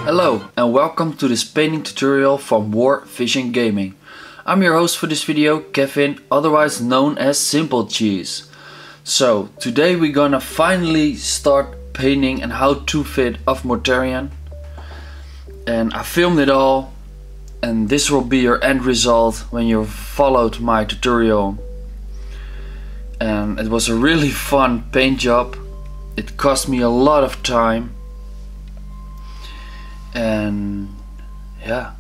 Hello and welcome to this painting tutorial from Warvision Gaming. I'm your host for this video, Kevin, otherwise known as Simple Cheese. So today we're gonna finally start painting and how to fit of Mortarion. And I filmed it all and this will be your end result when you've followed my tutorial. And it was a really fun paint job. It cost me a lot of time. And yeah,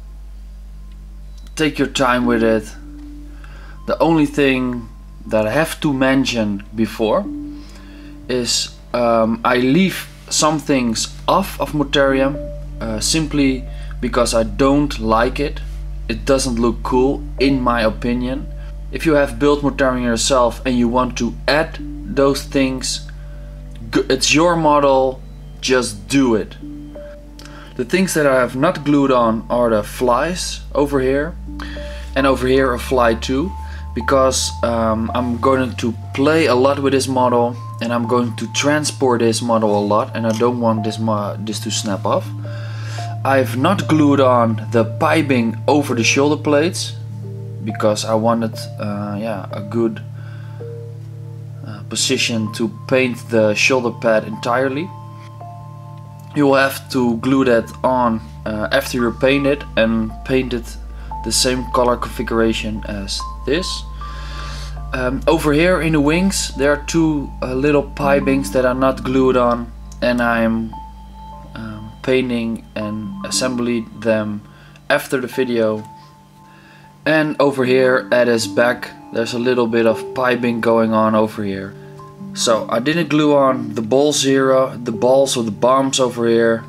take your time with it. The only thing that I have to mention before is I leave some things off of Mortarion simply because I don't like it. It doesn't look cool in my opinion. If you have built Mortarion yourself and you want to add those things, it's your model, just do it. The things that I have not glued on are the flies over here, and over here a fly too, because I'm going to play a lot with this model and I'm going to transport this model a lot and I don't want this to snap off. I've not glued on the piping over the shoulder plates because I wanted a good position to paint the shoulder pad entirely. You will have to glue that on after you paint it and paint it the same color configuration as this. Over here in the wings there are two little pipings that are not glued on, and I'm painting and assembling them after the video. And over here at his back there's a little bit of piping going on over here. So I didn't glue on the balls here, the balls or the bombs over here.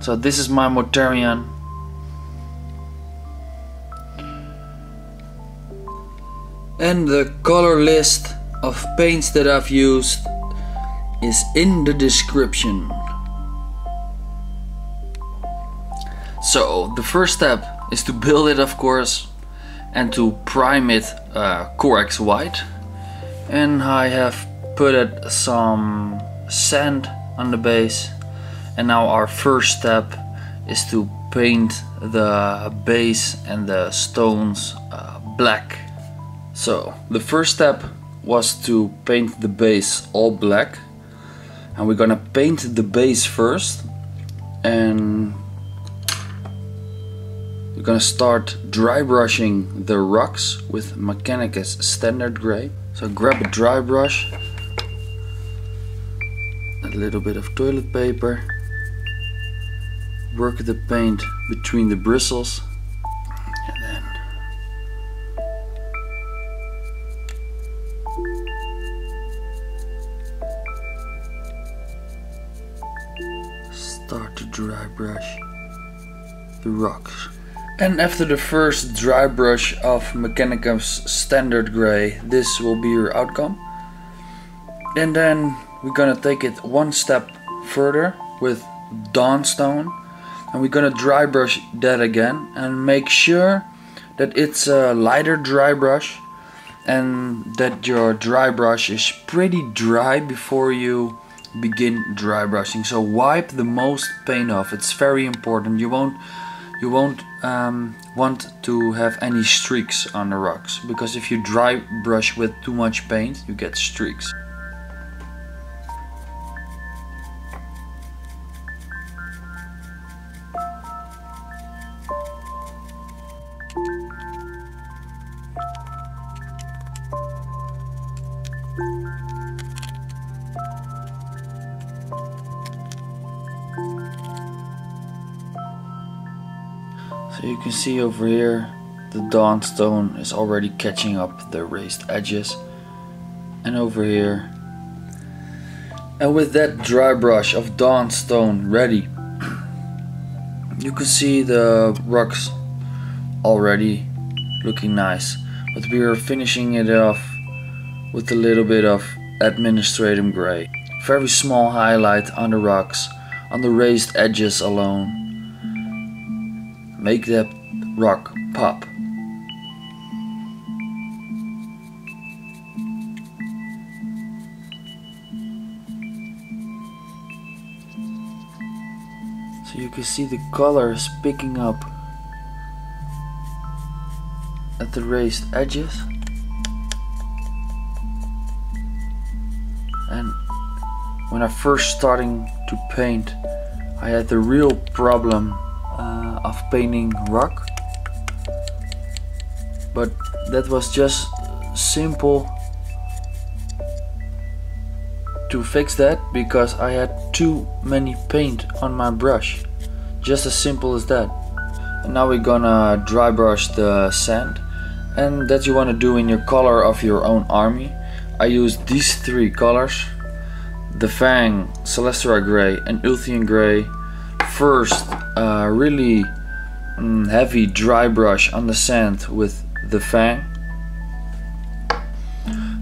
So this is my Mortarion. And the color list of paints that I've used is in the description. So the first step is to build it, of course, and to prime it Corax white. And I have put some sand on the base, and now our first step is to paint the base and the stones black. So the first step was to paint the base all black, and we're gonna paint the base first, and we're gonna start dry brushing the rocks with Mechanicus Standard Grey. So grab a dry brush, a little bit of toilet paper, work the paint between the bristles, and then start to dry brush the rocks. And after the first dry brush of Mechanicus Standard Grey, this will be your outcome. And then we're gonna take it one step further with Dawnstone, and we're gonna dry brush that again and make sure that it's a lighter dry brush and that your dry brush is pretty dry before you begin dry brushing. So wipe the most paint off, it's very important. You won't want to have any streaks on the rocks, because if you dry brush with too much paint you get streaks. So you can see over here the Dawnstone is already catching up the raised edges, and over here. And with that dry brush of Dawnstone ready, you can see the rocks already looking nice, but we are finishing it off with a little bit of Administratum Grey. Very small highlight on the rocks, on the raised edges alone. Make that rock pop. can see the color is picking up at the raised edges, and when I first starting to paint, I had the real problem of painting rock, but that was just simple to fix that because I had too many paint on my brush. Just as simple as that. And now we're gonna dry brush the sand, and that you want to do in your color of your own army. I use these three colors: the Fang, Celestra Grey and Ulthuan Grey. First really heavy dry brush on the sand with the Fang,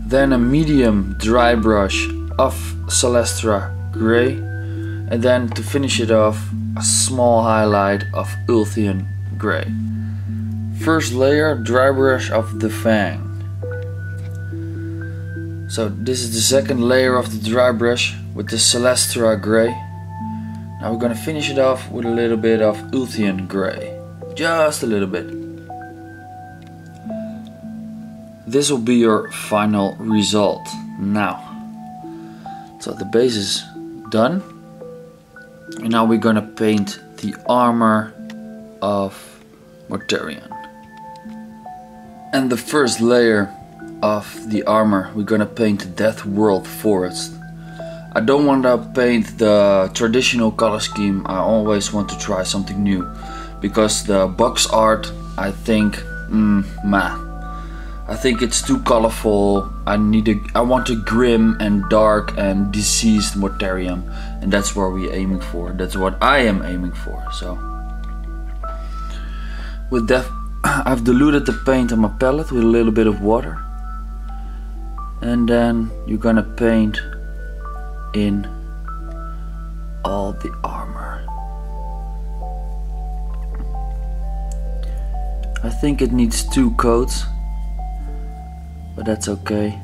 then a medium dry brush of Celestra Grey, and then to finish it off, a small highlight of Ulthuan Grey. First layer, dry brush of the Fang. So this is the second layer of the dry brush with the Celestra Grey. Now we're gonna finish it off with a little bit of Ulthuan Grey. Just a little bit. This will be your final result now. So the base is done. And now we're gonna paint the armor of Mortarion. And the first layer of the armor, we're gonna paint the Death World Forest. I don't want to paint the traditional color scheme. I always want to try something new, because the box art, I think, I think it's too colorful. I want a grim and dark and diseased Mortarion, and that's what we're aiming for. That's what I am aiming for. So with that, I've diluted the paint on my palette with a little bit of water, and then you're gonna paint in all the armor. I think it needs 2 coats, but that's okay.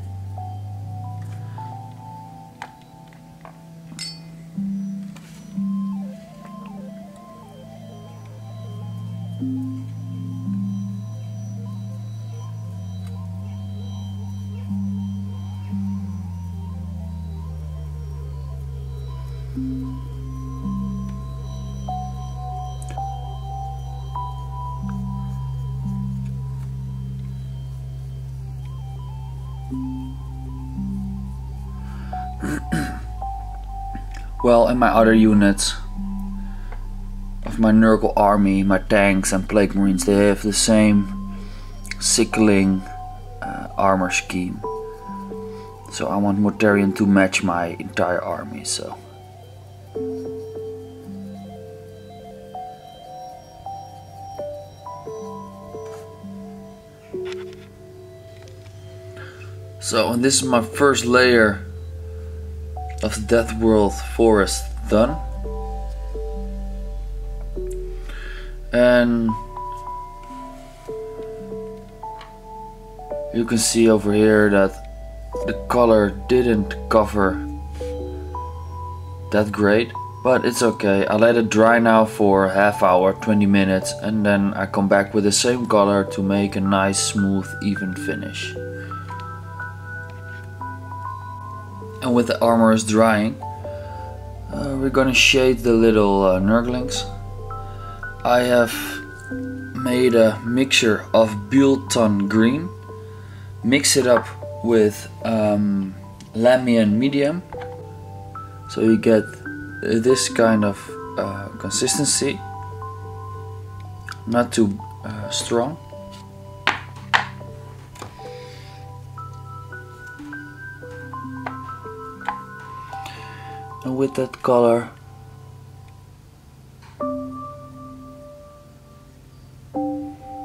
Well, in my other units of my Nurgle army, my tanks and Plague Marines, they have the same sickling armor scheme. So I want Mortarion to match my entire army. So and this is my first layer of the Death World Forest done. And you can see over here that the color didn't cover that great, but it's okay. I let it dry now for half hour, 20 minutes, and then I come back with the same color to make a nice, smooth, even finish. And with the armor is drying, we're gonna shade the little Nurglings. I have made a mixture of Biel Tan Green, mix it up with Lamian Medium, so you get this kind of consistency, not too strong. And with that color,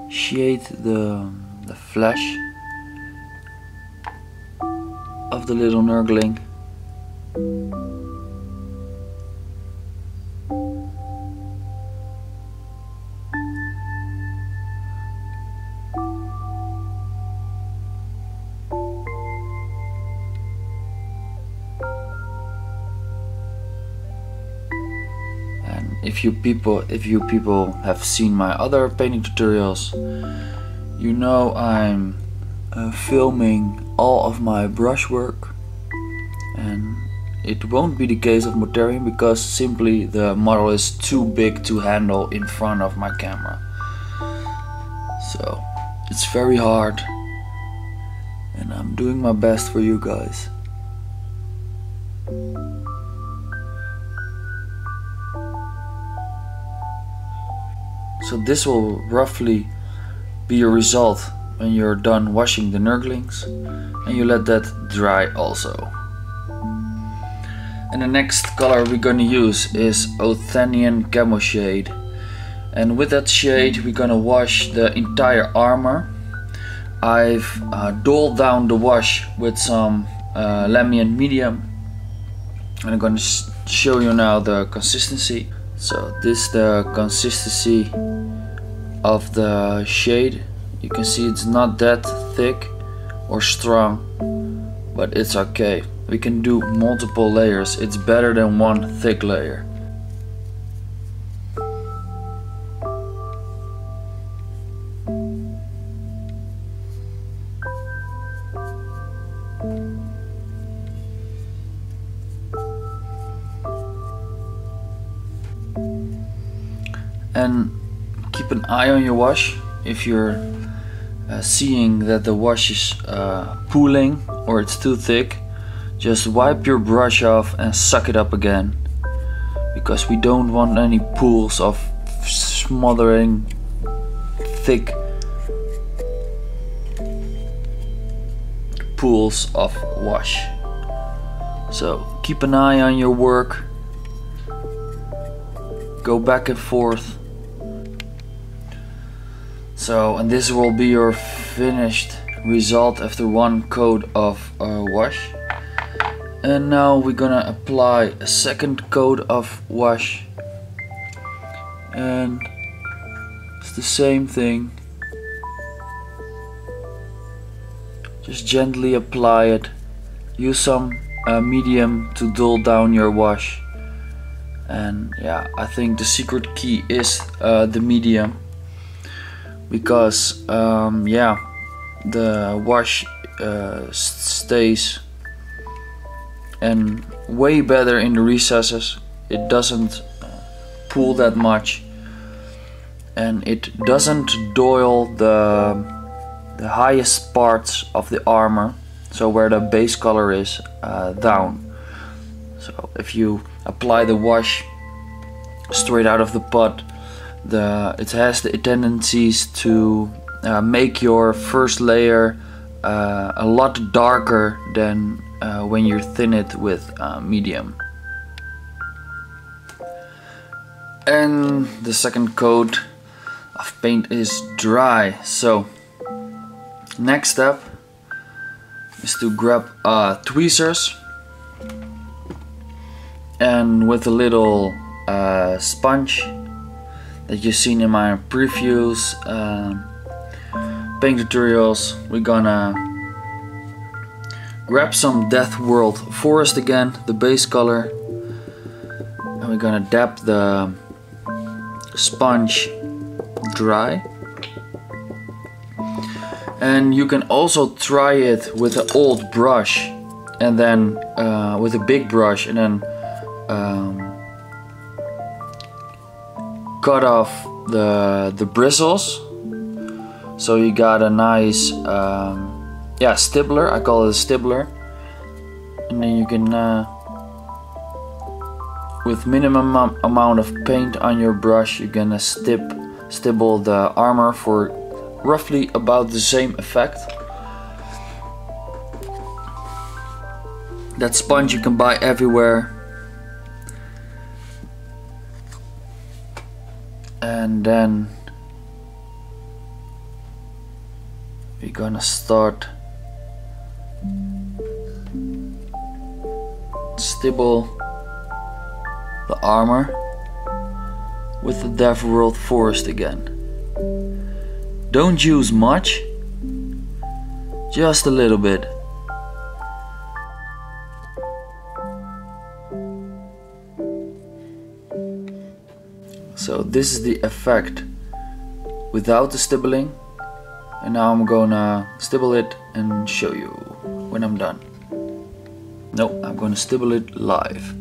shade the flesh of the little Nurgling. if you people have seen my other painting tutorials, you know I'm filming all of my brushwork, and it won't be the case of Mortarion because simply the model is too big to handle in front of my camera. So it's very hard, and I'm doing my best for you guys. So this will roughly be your result when you're done washing the Nurglings, and you let that dry also. And the next color we're gonna use is Athonian Camoshade, and with that shade we're gonna wash the entire armor. I've doled down the wash with some Lamian medium, and I'm gonna show you now the consistency. So this is the consistency of the shade. You can see it's not that thick or strong, but it's okay. We can do multiple layers. It's better than one thick layer. And keep an eye on your wash. If you're seeing that the wash is pooling or it's too thick, just wipe your brush off and suck it up again, because we don't want any pools of smothering thick pools of wash. So keep an eye on your work, go back and forth. So, and this will be your finished result after one coat of wash. And now we're gonna apply a second coat of wash, and it's the same thing. Just gently apply it. Use some medium to dull down your wash. And yeah, I think the secret key is the medium, because yeah, the wash stays and way better in the recesses. It doesn't pool that much, and it doesn't doil the highest parts of the armor, so where the base color is, down. So if you apply the wash straight out of the pot, it has the tendencies to make your first layer a lot darker than when you thin it with medium. And the second coat of paint is dry. So next step is to grab tweezers, and with a little sponge that you've seen in my previous paint tutorials, we're gonna grab some Death World Forest again, the base color, and we're gonna dab the sponge dry. And you can also try it with an old brush, and then with a big brush, and then cut off the bristles, so you got a nice yeah, stippler. I call it a stippler. And then you can with minimum amount of paint on your brush, you're gonna stipple the armor for roughly about the same effect. That sponge you can buy everywhere. And then we're gonna start stipple the armor with the Death World Forest again. Don't use much, just a little bit. So this is the effect without the stippling, and now I'm gonna stipple it and show you when I'm done. No, I'm gonna stipple it live.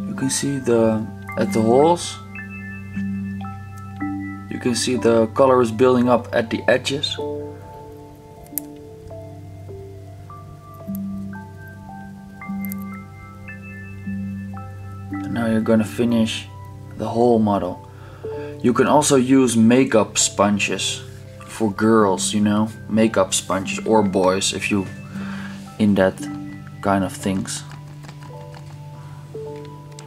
You can see at the holes, you can see the color is building up at the edges. And now you're gonna finish the whole model. You can also use makeup sponges for girls, you know, makeup sponges, or boys if you in that kind of things.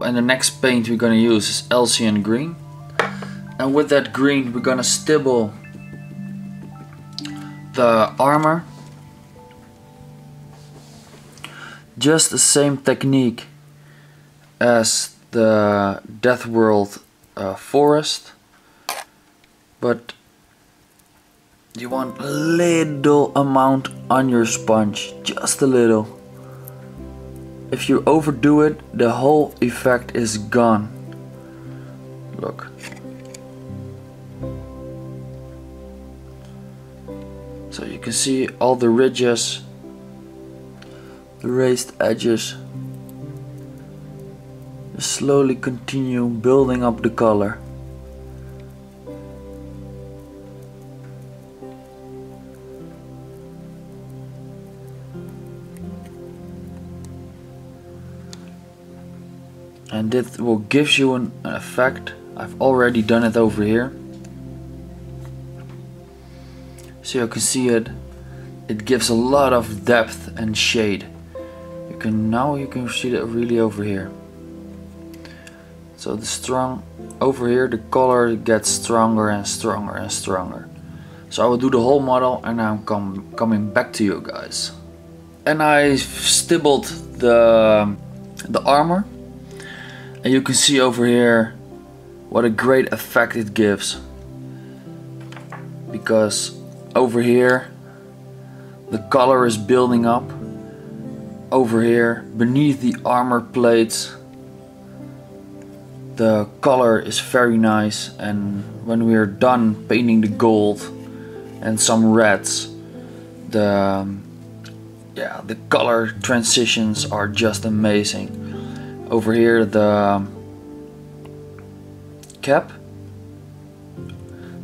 And the next paint we're gonna use is Elysin Green. And with that green we're gonna stipple the armor. Just the same technique as the Death World forest, but you want a little amount on your sponge, just a little. If you overdo it, the whole effect is gone. Look. So you can see all the ridges, the raised edges. Just slowly continue building up the color. And this will give you an effect. I've already done it over here. So you can see it. It gives a lot of depth and shade. You can see it really over here. So over here the color gets stronger and stronger and stronger. So I will do the whole model and I'm coming back to you guys. And I stippled the armor. And you can see over here what a great effect it gives. Because over here the color is building up. Over here beneath the armor plates the color is very nice, and when we are done painting the gold and some reds, the color transitions are just amazing. Over here the cap,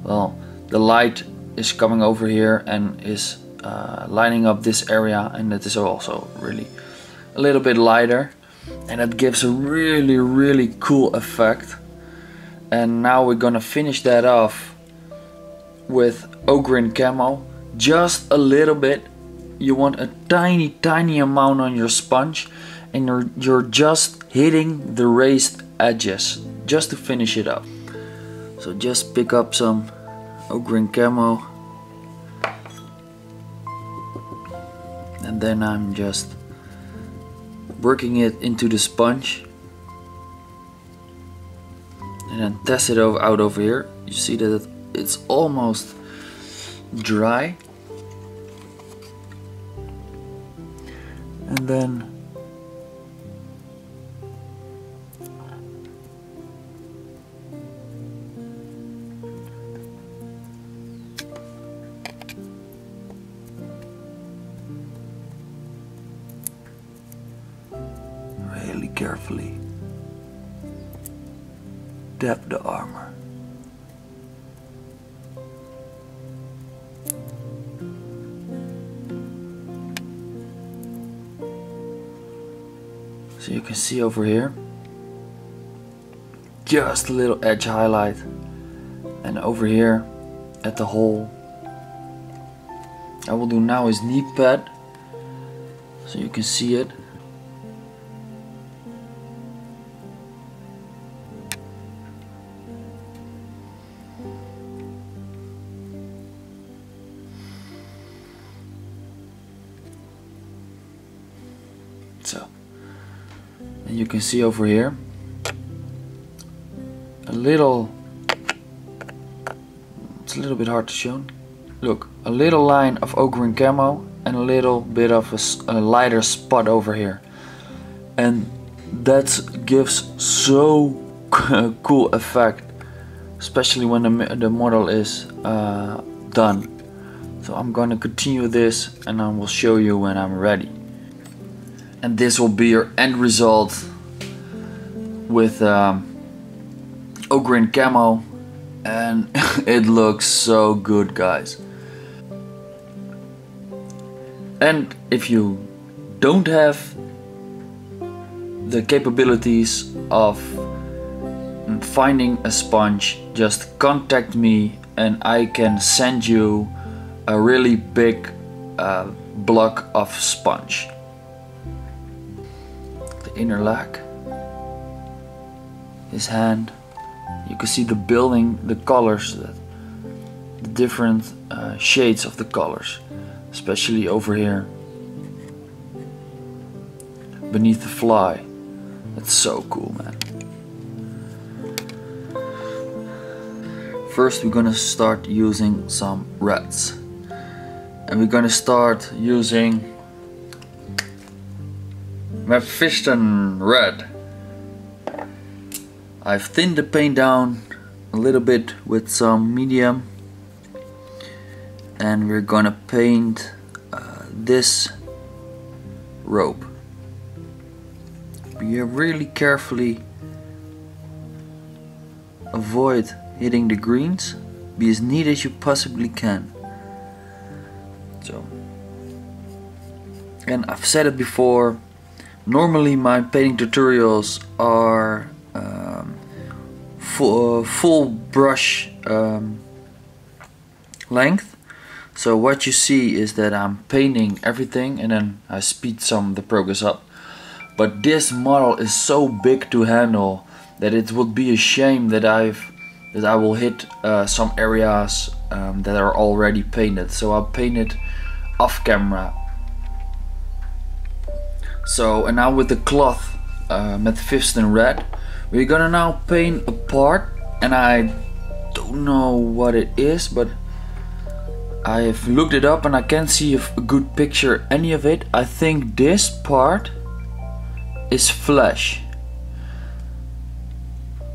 well, the light is coming over here and is lining up this area, and it is also really a little bit lighter, and it gives a really cool effect. And now we're gonna finish that off with Ogryn Camo, just a little bit. You want a tiny amount on your sponge, and you're just hitting the raised edges just to finish it up. So just pick up some Ogryn Camo, and then I'm just working it into the sponge, and then test it out over here. You see that it's almost dry, and then really carefully dab the armor. So you can see over here just a little edge highlight, and over here at the hole I will do now is knee pad, so you can see it. So, and you can see over here It's a little bit hard to show. Look, a little line of Ogryn Camo and a little bit of a lighter spot over here. And that gives so cool effect, especially when the model is done. So I'm gonna continue this and I will show you when I'm ready. And this will be your end result with Ogryn Camo, and it looks so good, guys. And if you don't have the capabilities of finding a sponge, just contact me and I can send you a really big block of sponge. The inner leg, his hand, you can see the building, the colors, the different shades of the colors, especially over here beneath the fly. That's so cool, man. First we're gonna start using some reds, and we're gonna start using Mephiston Red. I've thinned the paint down a little bit with some medium, and we're gonna paint this robe. Be really carefully avoid hitting the greens. Be as neat as you possibly can. So, and I've said it before, normally my painting tutorials are full brush length. So what you see is that I'm painting everything and then I speed the progress up. But this model is so big to handle that it would be a shame that I will hit some areas that are already painted. So I'll paint it off camera. So, and now with the cloth Mephiston Red, we're gonna now paint a part, and I don't know what it is, but I have looked it up and I can't see a good picture any of it. I think this part is flesh.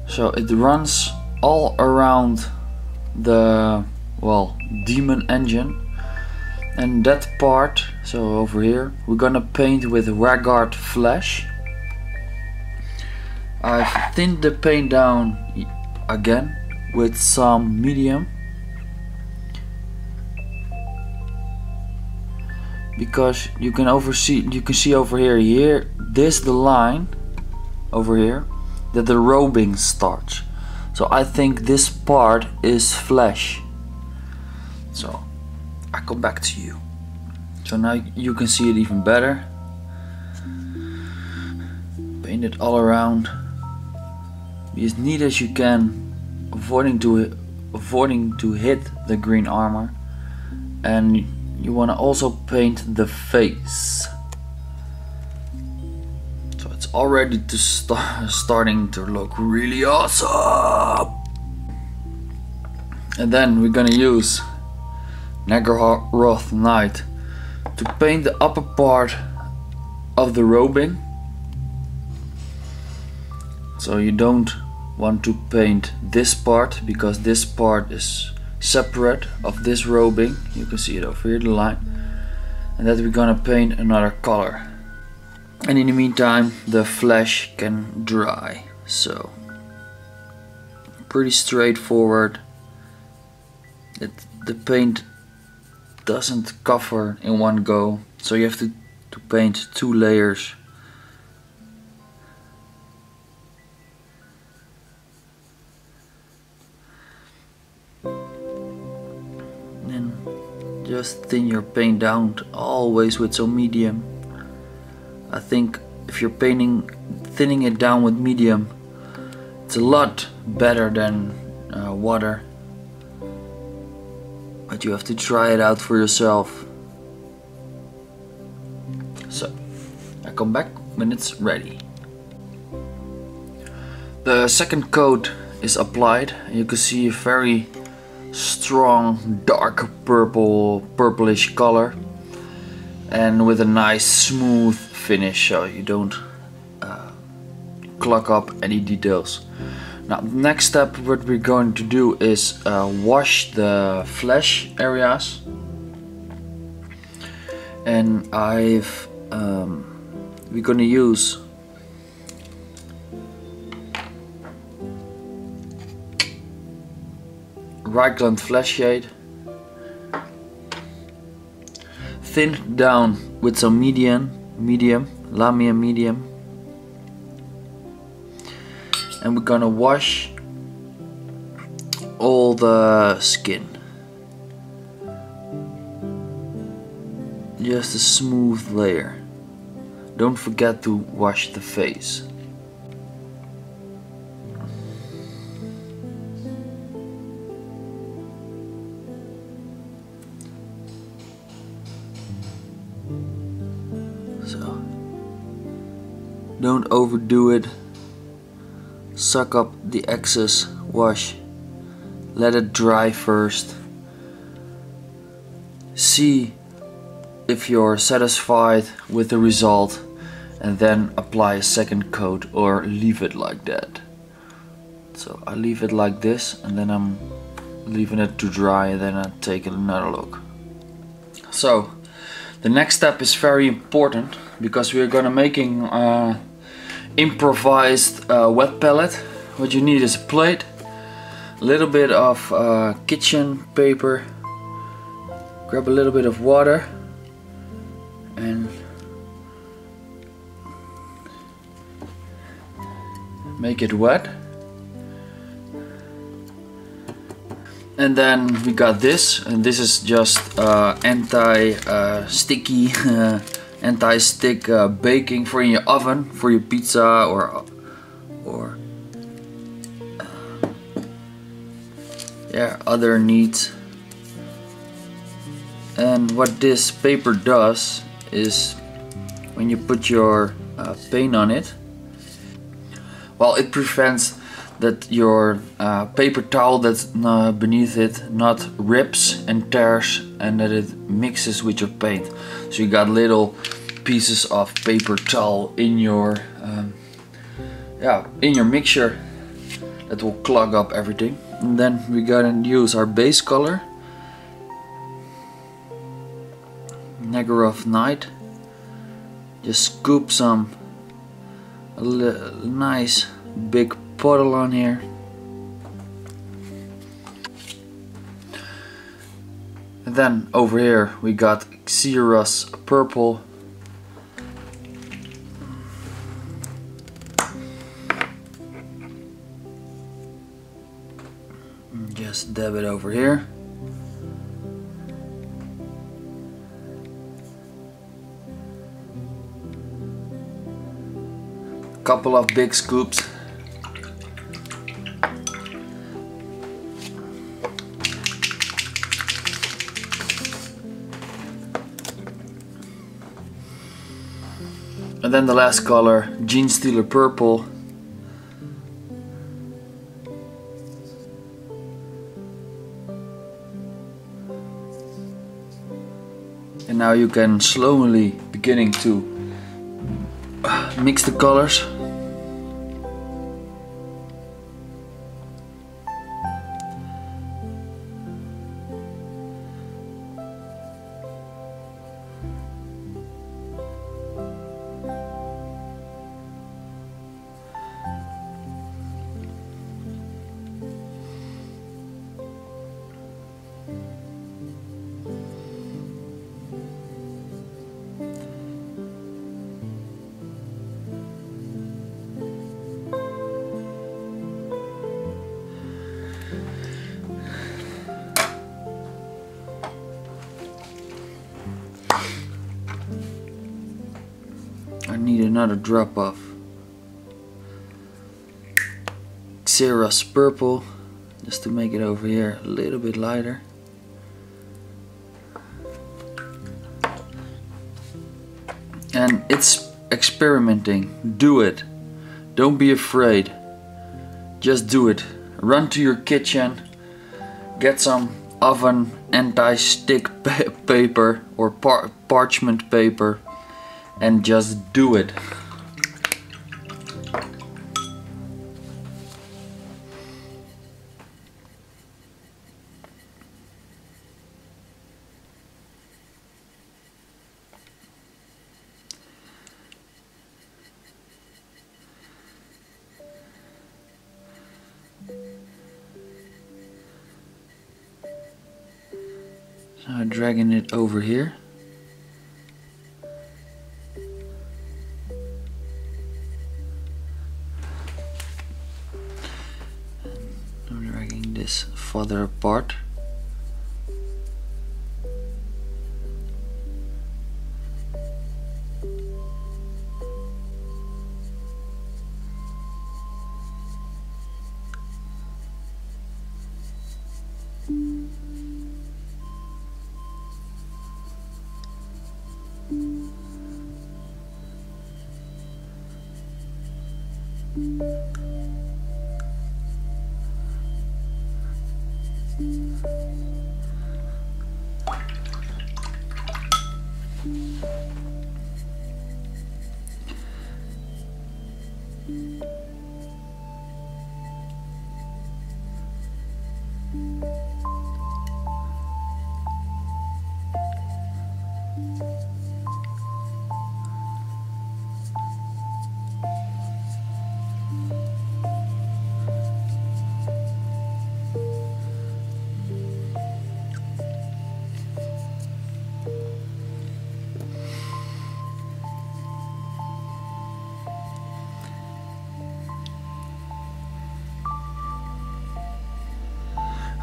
So it runs all around the, well, demon engine. And that part, so over here, we're gonna paint with Rakarth Flesh. I've thinned the paint down again with some medium, because you can see over here, this the line over here that the robing starts. So I think this part is flesh. So I come back to you. So now you can see it even better. Paint it all around. Be as neat as you can, avoiding to hit the green armor. And you want to also paint the face. So it's already starting to look really awesome. And then we're gonna use Naggaroth Night to paint the upper part of the robing. So you don't want to paint this part, because this part is separate of this robing. You can see it over here, the line. And that we're gonna paint another color. And in the meantime the flesh can dry. So pretty straightforward. The paint doesn't cover in one go, so you have to paint 2 layers. And just thin your paint down, always with some medium. I think if you're thinning it down with medium, it's a lot better than water. But you have to try it out for yourself. So, I come back when it's ready. The second coat is applied. You can see a very strong dark purplish color, and with a nice smooth finish, so you don't clog up any details. Now, the next step what we're going to do is wash the flesh areas, and we're gonna use Reikland Fleshshade, thinned down with some Lamia medium, and we're gonna wash all the skin. Just a smooth layer. Don't forget to wash the face. So, don't overdo it. Suck up the excess wash. Let it dry first. See if you're satisfied with the result, and then apply a second coat or leave it like that. So I leave it like this, and then I'm leaving it to dry, and then I take another look. So the next step is very important, because we're gonna making improvised wet palette. What you need is a plate, a little bit of kitchen paper, grab a little bit of water, and make it wet. And then we got this, and this is just anti-sticky, anti-stick baking for in your oven, for your pizza or yeah, other needs. And what this paper does is, when you put your paint on it, well, it prevents that your paper towel that's beneath it not rips and tears, and that it mixes with your paint. So you got little pieces of paper towel in your mixture that will clog up everything. And then we gotta use our base color, Naggaroth Night. Just scoop some nice big puddle on here. And then over here we got Xereus Purple. Just dab it over here. Couple of big scoops. And then the last color, Genestealer Purple. And now you can slowly beginning to mix the colors. I need another drop of Xereus Purple, just to make it over here a little bit lighter. And it's experimenting. Do it. Don't be afraid. Just do it. Run to your kitchen, get some oven anti-stick paper or parchment paper and just do it. So dragging it over here. I'm dragging this further apart.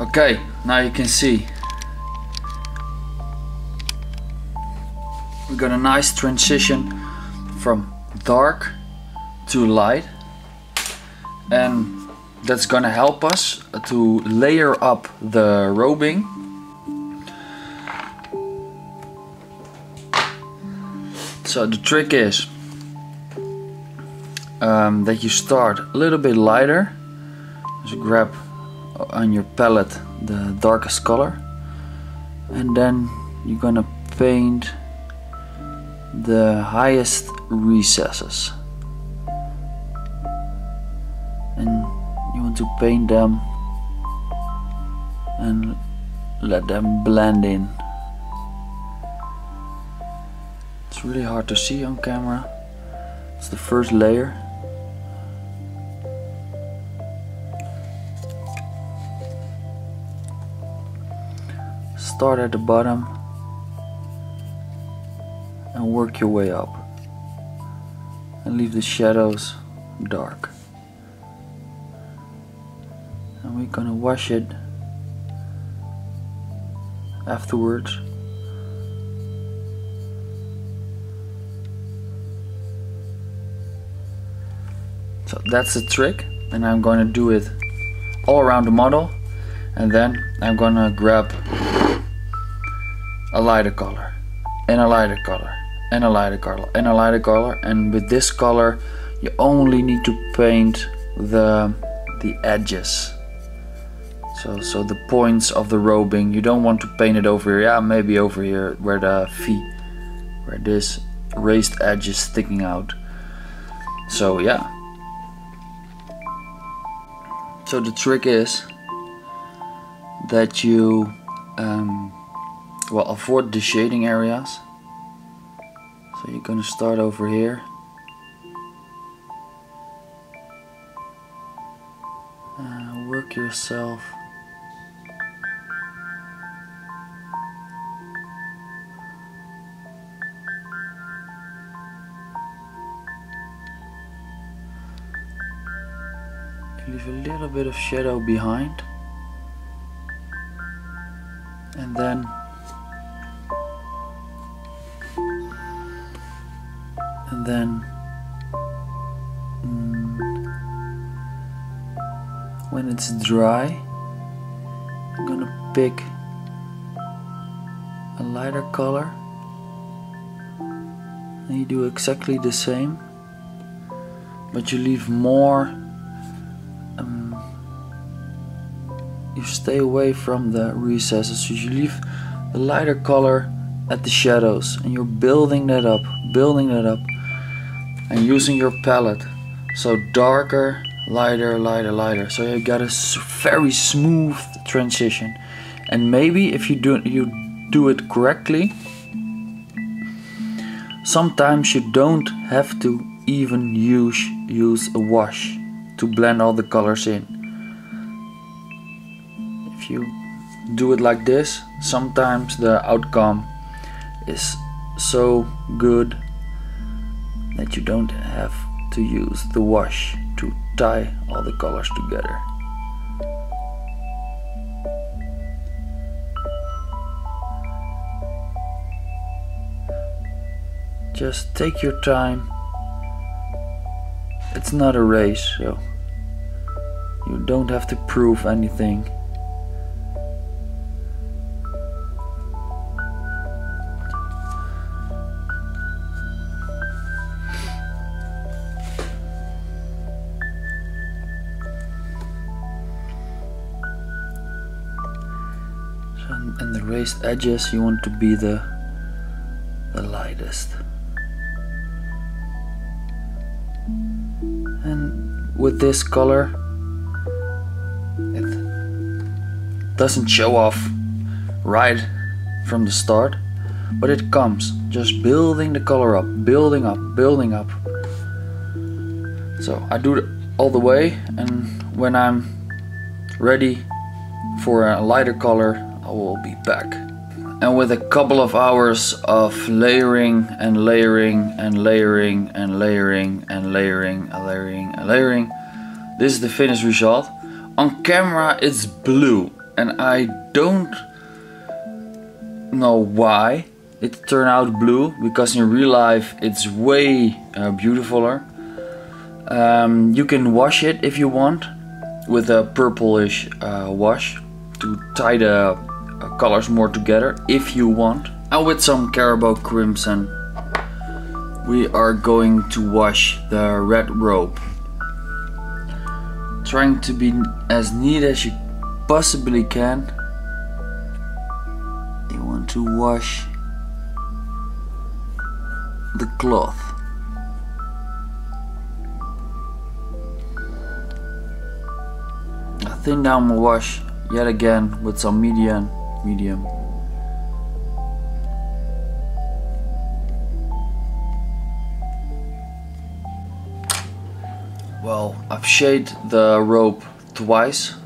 Okay, now you can see we got a nice transition from dark to light, and that's gonna help us to layer up the robing. So the trick is that you start a little bit lighter. Just grab on your palette the darkest color, and then you're gonna paint the highest recesses, and you want to paint them and let them blend in. It's really hard to see on camera. It's the first layer. Start at the bottom and work your way up, and leave the shadows dark. And we're gonna wash it afterwards. So that's the trick, and I'm gonna do it all around the model, and then I'm gonna grab a lighter color, and a lighter color, and a lighter color, and a lighter color, and with this color you only need to paint the edges, so the points of the robing. You don't want to paint it over here, yeah, maybe over here where the V, where this raised edge is sticking out. So yeah, so the trick is that you well, avoid the shading areas. So you're gonna start over here. Work yourself leave a little bit of shadow behind, and then when it's dry, I'm gonna pick a lighter color, and you do exactly the same, but you leave more you stay away from the recesses, so you leave the lighter color at the shadows, and you're building that up, and using your palette. So darker, lighter, lighter, lighter. So you got a very smooth transition. And maybe if you do it correctly, sometimes you don't have to even use a wash to blend all the colors in. If you do it like this, sometimes the outcome is so good that you don't have to use the wash to tie all the colors together. Just take your time. It's not a race, so you don't have to prove anything. And the raised edges, you want to be the lightest. And with this color, it doesn't show off right from the start, but it comes just building the color up, building up, building up. So I do it all the way, and when I'm ready for a lighter color, I will be back. And with a couple of hours of layering and layering and layering and layering and layering and layering and layering, this is the finished result. On camera it's blue, and I don't know why it turned out blue, because in real life it's way beautifuler. You can wash it if you want with a purplish wash to tie the colors more together if you want. And with some Carroburg Crimson we are going to wash the red robe, trying to be as neat as you possibly can. You want to wash the cloth. I thin down my wash yet again with some medium. Well, I've shaded the robe twice.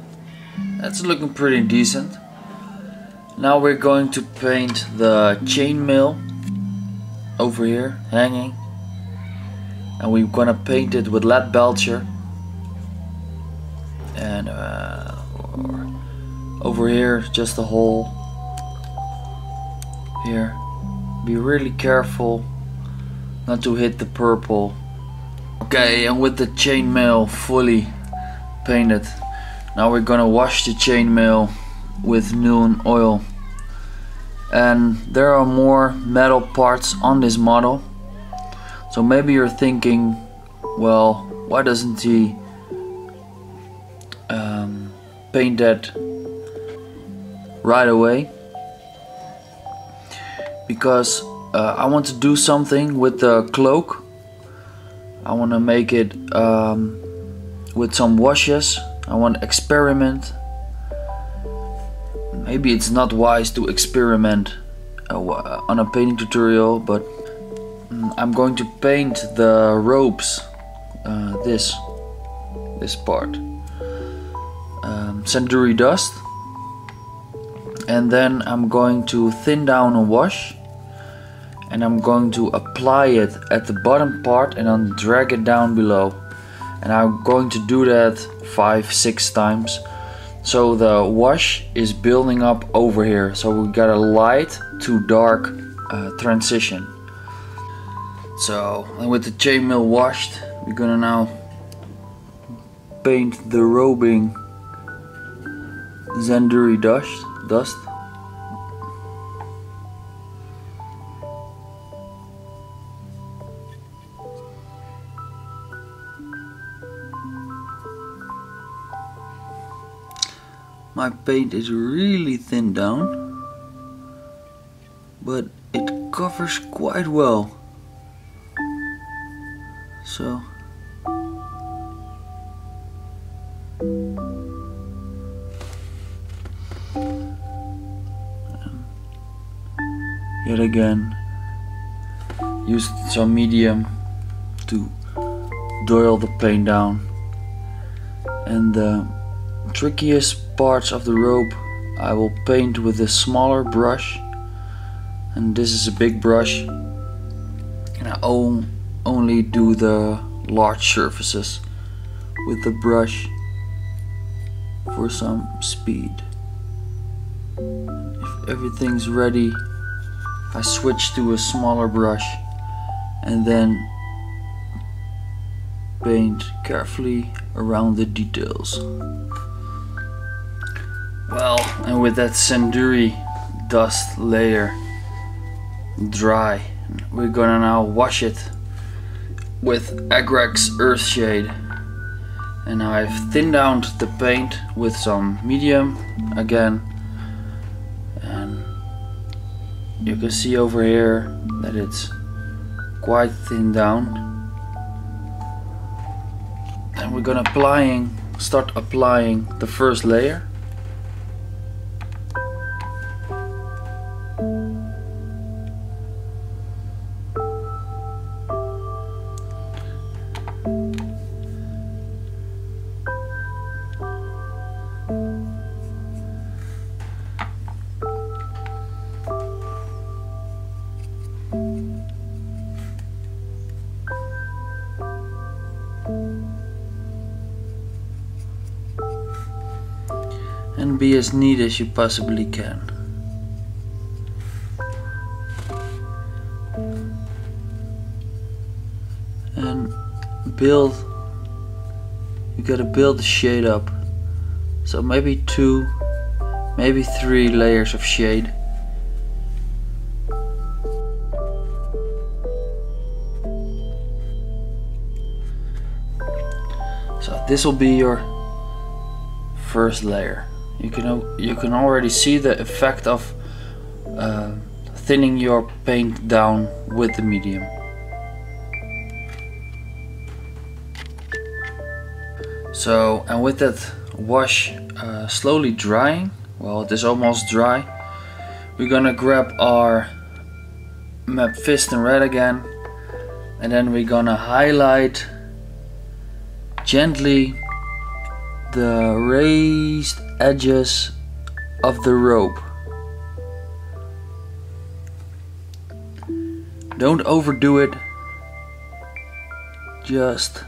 That's looking pretty decent. Now we're going to paint the chainmail over here, hanging. And we're gonna paint it with lead belcher. And over here, just a hole here. Be really careful not to hit the purple. Okay, and with the chainmail fully painted, now we're gonna wash the chainmail with neon oil. And there are more metal parts on this model, so maybe you're thinking, well, why doesn't he paint that right away? Because I want to do something with the cloak. I want to make it with some washes. I want to experiment. Maybe it's not wise to experiment on a painting tutorial, but I'm going to paint the ropes, this part, Zandri Dust, and then I'm going to thin down a wash, and I'm going to apply it at the bottom part and then drag it down below, and I'm going to do that 5-6 times. So the wash is building up over here, so we got a light to dark transition. So, and with the chainmail washed, we're gonna now paint the robing Zandri Dust. my paint is really thinned down, but it covers quite well. So yet again, use some medium to doil the paint down, and the trickiest parts of the robe I will paint with a smaller brush, and this is a big brush, and I only do the large surfaces with the brush for some speed. If everything's ready, I switch to a smaller brush and then paint carefully around the details. Well, and with that Zandri Dust layer dry, we're gonna now wash it with Agrex's Earthshade, and I've thinned down the paint with some medium again, and you can see over here that it's quite thinned down, and we're gonna start applying the first layer. And be as neat as you possibly can. And you gotta build the shade up. So maybe 2, maybe 3 layers of shade. So this will be your first layer. You can already see the effect of thinning your paint down with the medium. So, and with that wash slowly drying, well, it is almost dry, we're gonna grab our Mephiston Red again, and then we're gonna highlight gently the raised edges of the rope. Don't overdo it, just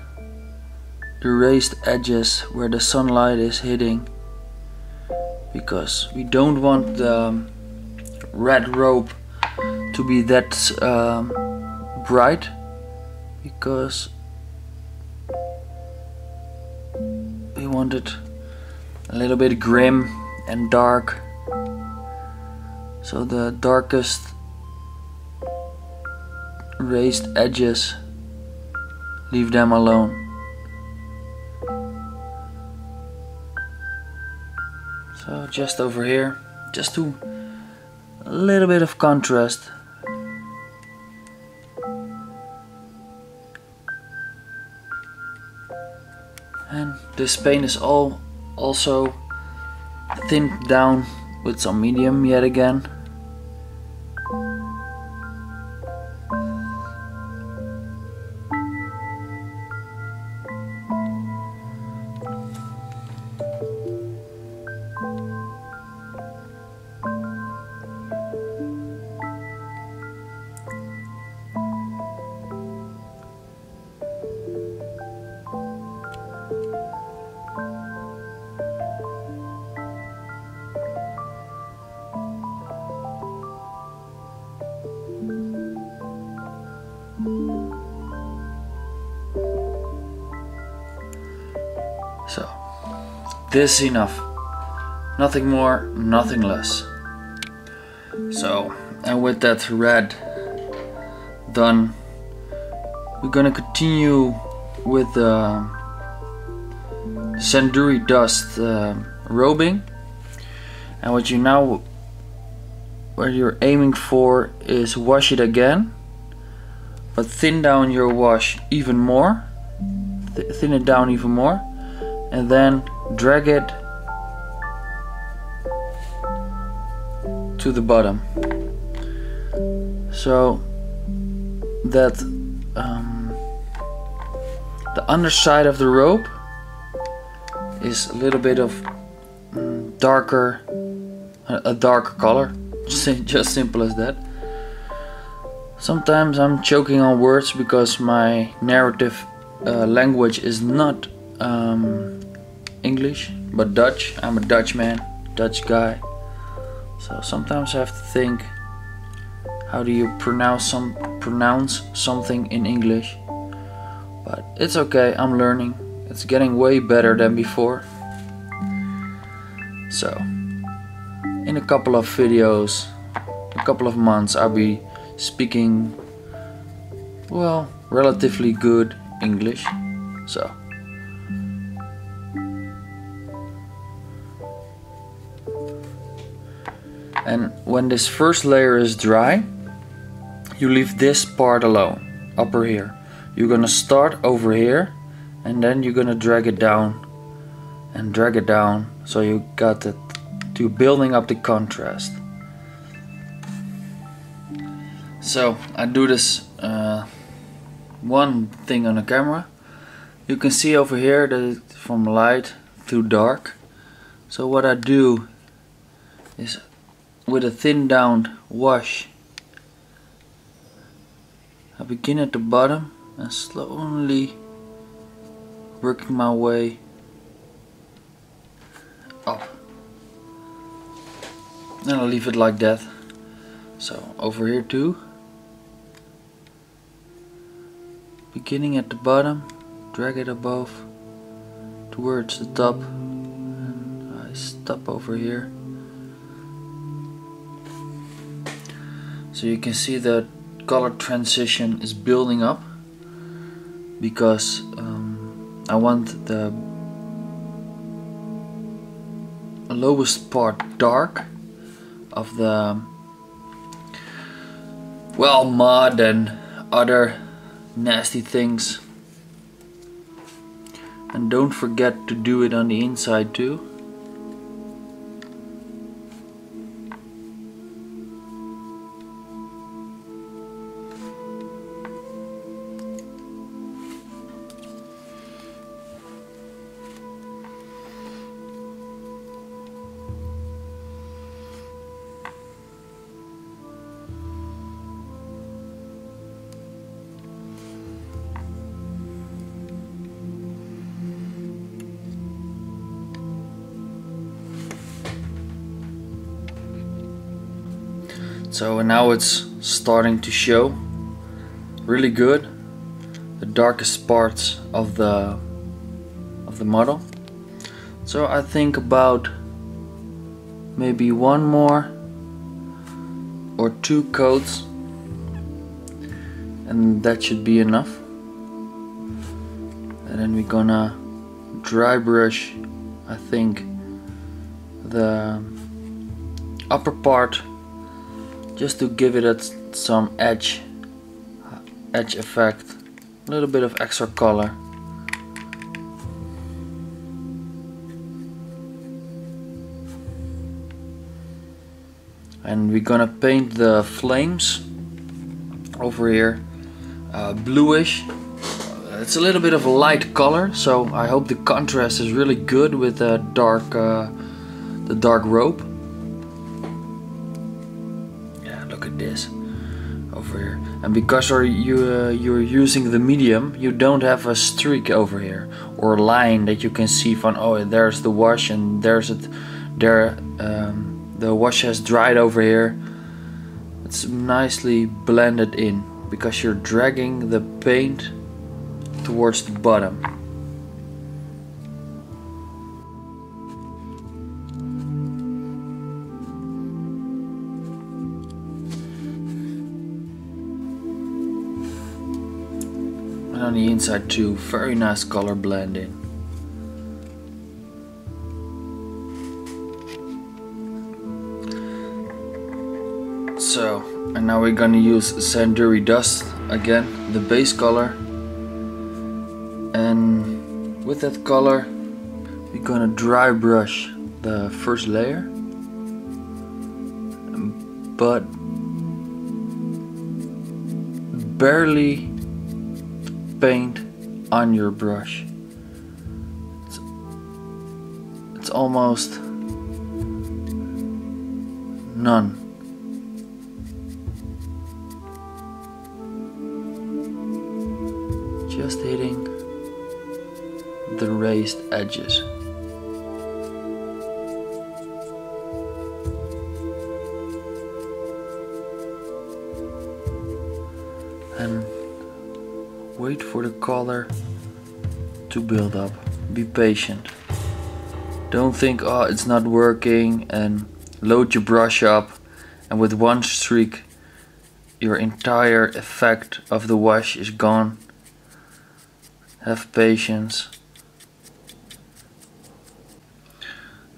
the raised edges where the sunlight is hitting, because we don't want the red rope to be that bright, because we want it a little bit grim and dark. So the darkest raised edges, leave them alone. So just over here, just to a little bit of contrast. And this paint is also thinned down with some medium yet again. So, this is enough. Nothing more, nothing less. So, and with that red done, we're gonna continue with the Zandri Dust robing. And what you're aiming for is wash it again, but thin down your wash even more, thin it down even more, and then drag it to the bottom, so that the underside of the rope is a little bit of darker, a darker color. Just simple as that. Sometimes I'm choking on words because my narrative language is not English but Dutch. I'm a Dutch man, Dutch guy, so sometimes I have to think, how do you pronounce something in English? But it's okay, I'm learning. It's getting way better than before. So in a couple of videos, a couple of months, I'll be speaking, well, relatively good English. So and when this first layer is dry, you leave this part alone, upper here. You're gonna start over here, and then you're gonna drag it down and drag it down, so you got it to building up the contrast. So I do this one thing on the camera. You can see over here that it's from light to dark. So what I do is, with a thin down wash, I begin at the bottom and slowly working my way up. Then I'll leave it like that. So over here too, beginning at the bottom, drag it above towards the top, and I stop over here. So you can see that color transition is building up, because I want the lowest part dark of the, well, mud and other nasty things. And don't forget to do it on the inside too. So now it's starting to show really good, the darkest parts of the model. So I think about maybe one more or two coats, and that should be enough. And then we're gonna dry brush, I think, the upper part, just to give it some edge effect, a little bit of extra color. And we're gonna paint the flames over here bluish. It's a little bit of a light color, so I hope the contrast is really good with the dark rope. This over here, and because you're using the medium, you don't have a streak over here or a line that you can see from, oh, there's the wash and there's it there, the wash has dried over here. It's nicely blended in because you're dragging the paint towards the bottom. And on the inside too, very nice color blend in. And now we're gonna use Zandri Dust again, the base color. And with that color we're gonna dry brush the first layer, but barely paint on your brush. It's almost none. Just hitting the raised edges. And wait for the color to build up. Be patient. Don't think, oh, it's not working, and load your brush up, and with one streak your entire effect of the wash is gone. Have patience.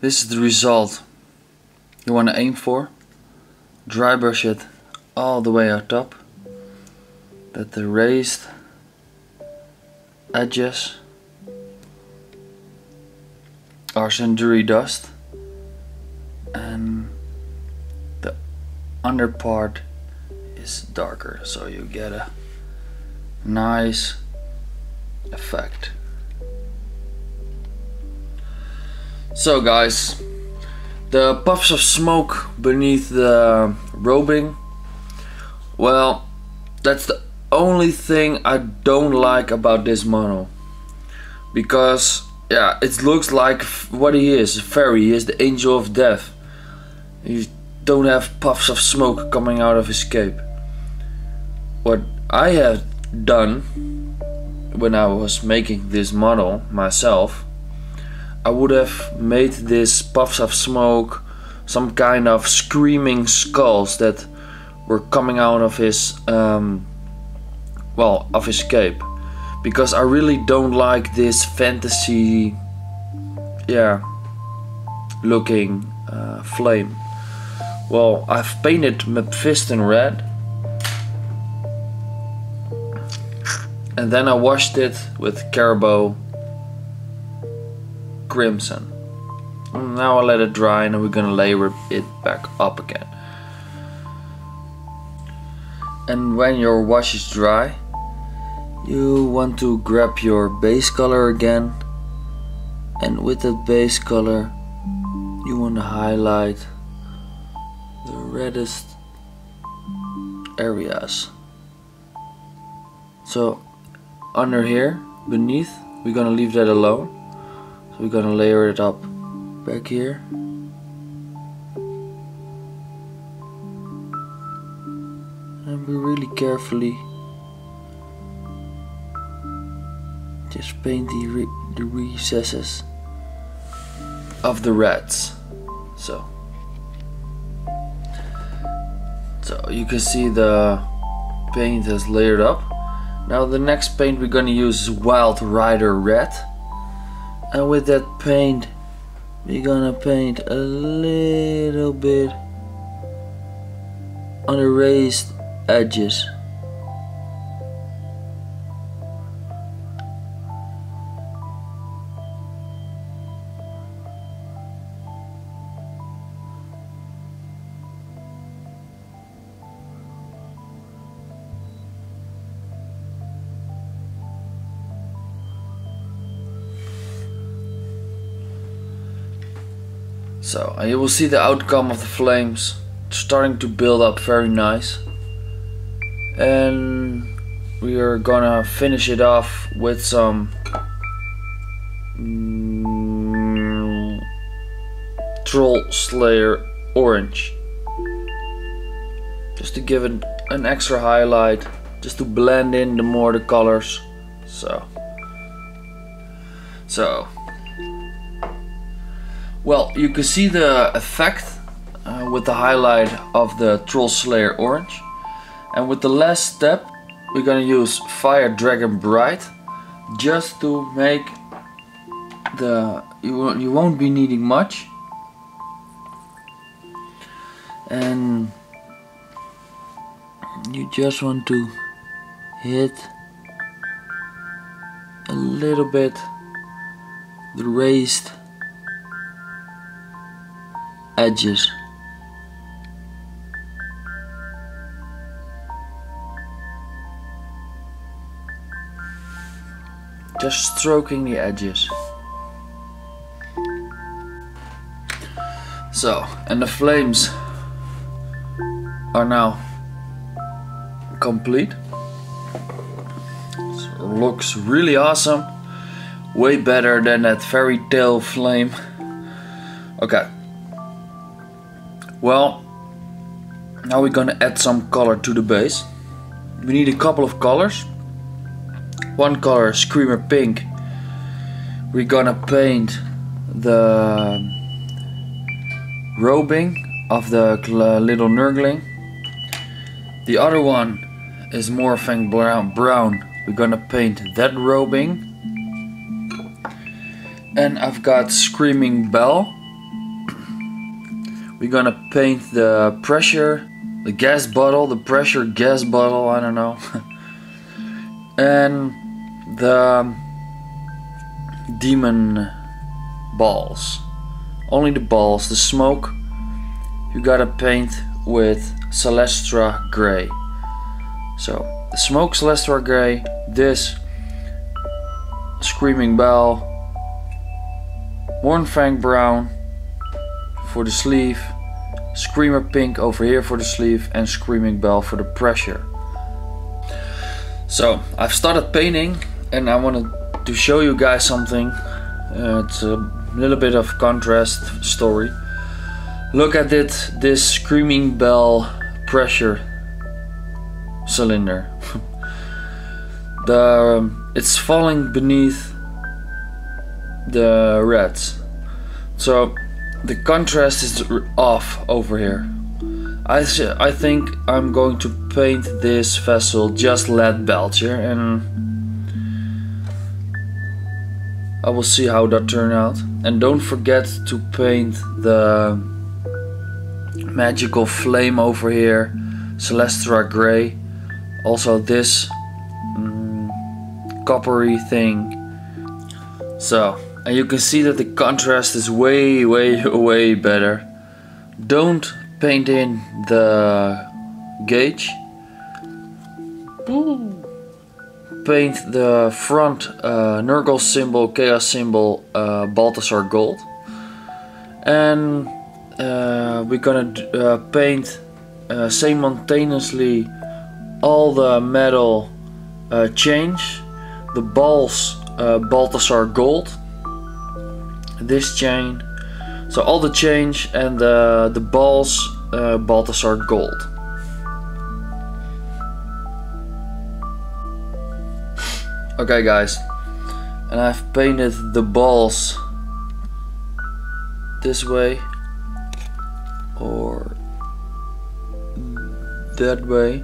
This is the result you want to aim for. Dry brush it all the way on top, that the raised edges are Zandri Dust and the under part is darker, so you get a nice effect. So guys, the puffs of smoke beneath the robing, well, that's the only thing I don't like about this model, because yeah, it looks like what he is, a fairy. He is the angel of death. You don't have puffs of smoke coming out of his cape. What I have done when I was making this model myself, I would have made this puffs of smoke some kind of screaming skulls that were coming out of his well, of his cape, because I really don't like this fantasy, yeah, looking flame. Well, I've painted Mephiston Red, and then I washed it with Carroburg Crimson. And now I let it dry, and then we're gonna layer it back up again. And when your wash is dry, you want to grab your base color again, and with that base color you want to highlight the reddest areas. So under here, beneath, we're gonna leave that alone. So we're gonna layer it up back here. And be really carefully just paint the recesses of the reds. So you can see the paint has layered up. Now the next paint we're gonna use is Wild Rider Red, and with that paint we're gonna paint a little bit on the raised edges. So, and you will see the outcome of the flames starting to build up very nice. And we are gonna finish it off with some Troll Slayer Orange, just to give it an extra highlight, just to blend in the more the colors. So well, you can see the effect with the highlight of the Troll Slayer Orange. And with the last step, we're gonna use Fire Dragon Bright, just to make the, you won't be needing much. And you just want to hit a little bit the raised edges. Just stroking the edges. So, and the flames are now complete. So, looks really awesome. Way better than that fairy tale flame. Okay. Well, now we're gonna add some color to the base. We need a couple of colors. One color, Screamer Pink. We're gonna paint the robing of the little Nurgling. The other one is Mournfang Brown. We're gonna paint that robing. And I've got Screaming Bell. We're gonna paint the pressure, the gas bottle, the pressure gas bottle, I don't know. And the demon balls. Only the balls. The smoke you gotta paint with Celestra Grey. So the smoke Celestra Grey, this Screaming Bell, Mournfang Brown for the sleeve, Screamer Pink over here for the sleeve, and Screaming Bell for the pressure. So I've started painting and I wanted to show you guys something. It's a little bit of contrast story. Look at it, this Screaming Bell pressure cylinder. It's falling beneath the reds. So the contrast is off over here. I think I'm going to paint this vessel just lead Belcher, and I will see how that turns out. And don't forget to paint the magical flame over here, Celestra Grey. Also this coppery thing. So, and you can see that the contrast is way better. Don't paint in the gauge. Paint the front Nurgle symbol, Chaos symbol, Balthasar Gold. And we're gonna paint simultaneously all the metal chains, the balls Balthasar Gold, this chain, so all the chains and the balls Balthasar Gold. Okay guys, and I've painted the balls this way or that way.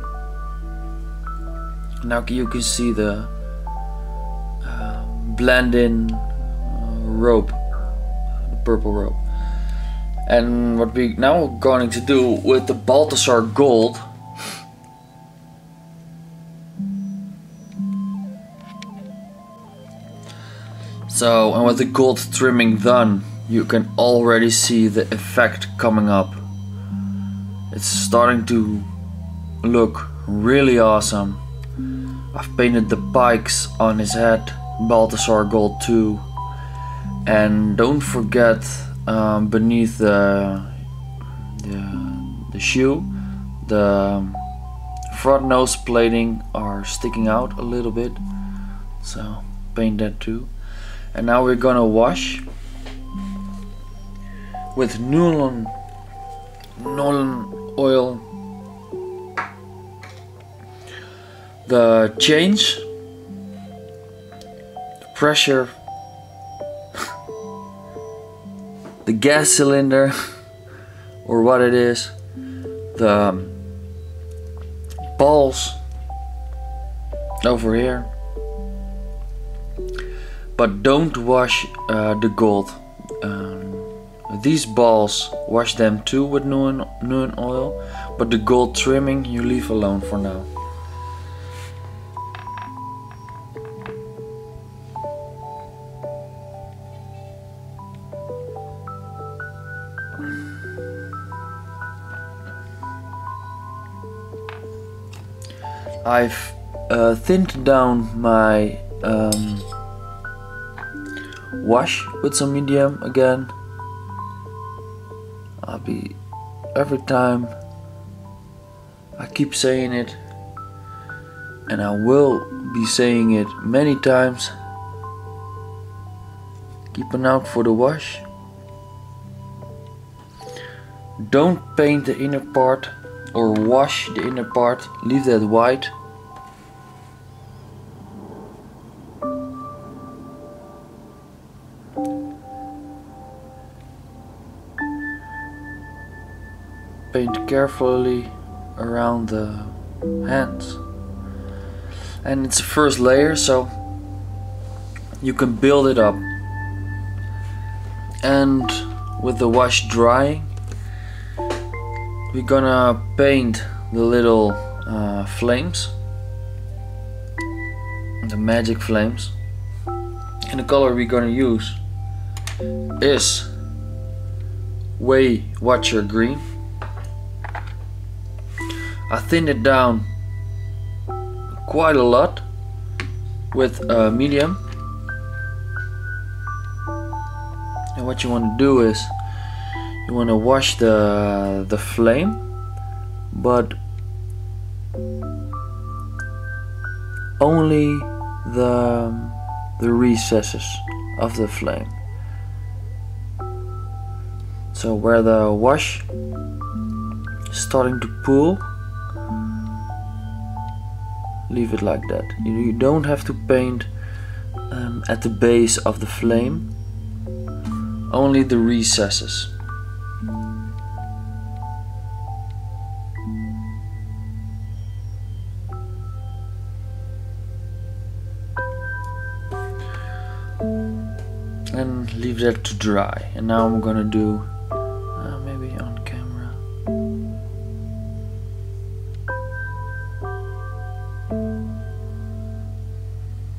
Now you can see the blend-in rope, the purple rope. And what we now going to do with the Balthasar Gold, so, and with the gold trimming done, you can already see the effect coming up. It's starting to look really awesome. I've painted the pikes on his head, Balthasar Gold too. And don't forget beneath the shoe, the front nose plating are sticking out a little bit. So paint that too. And now we're gonna wash with Nuln oil the chains, the pressure, the gas cylinder, or what it is, the balls over here. But don't wash the gold. these balls, wash them too with Nun oil, but the gold trimming you leave alone for now. I've thinned down my wash with some medium again. Every time I keep saying it, and I will be saying it many times. Keep an eye out for the wash. Don't paint the inner part or wash the inner part, leave that white. Paint carefully around the hands. And it's the first layer, so you can build it up. And with the wash drying, we're gonna paint the little flames, the magic flames. And the color we're gonna use is Waywatcher Green. I thinned it down quite a lot with medium. And what you want to do is you want to wash the flame, but only the recesses of the flame. So where the wash is starting to pool, leave it like that. You don't have to paint at the base of the flame, only the recesses. And leave that to dry. And now I'm gonna do maybe on camera.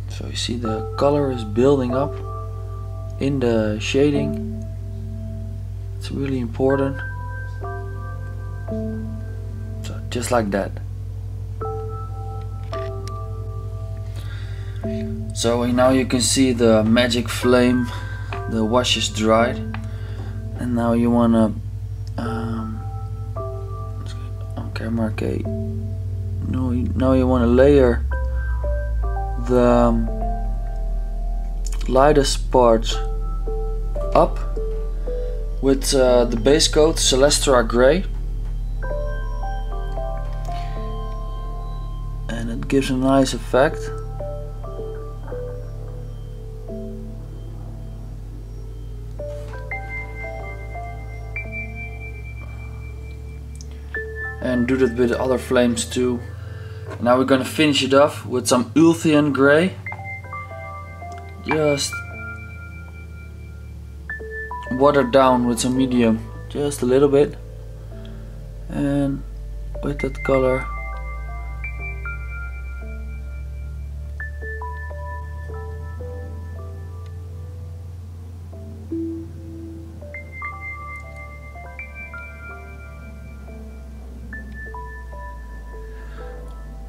So you see the color is building up in the shading. It's really important. So just like that. So now you can see the magic flame, the wash is dried, and now you wanna on camera, okay. Now you wanna layer the lightest parts up with the base coat Celestra Grey, and it gives a nice effect. And do that with the other flames too. Now we're gonna finish it off with some Ulthuan Grey. Just watered down with some medium, just a little bit. And with that color,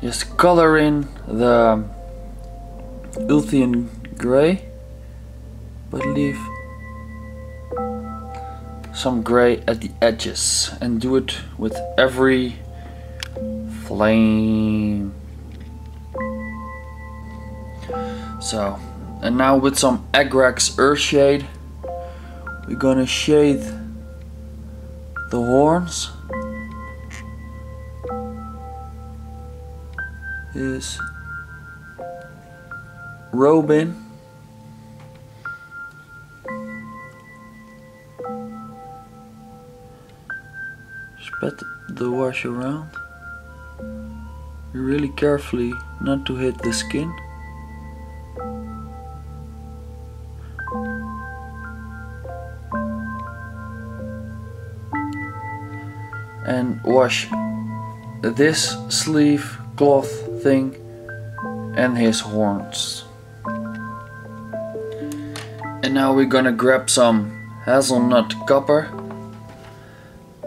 just color in the Ulthuan Grey, but leave some grey at the edges, and do it with every flame. So, and now with some Agrax Earth Shade, we're gonna shade the horns. Is Robin, spread the wash around, really carefully not to hit the skin. and wash this sleeve cloth thing and his horns. And now we're gonna grab some hazelnut copper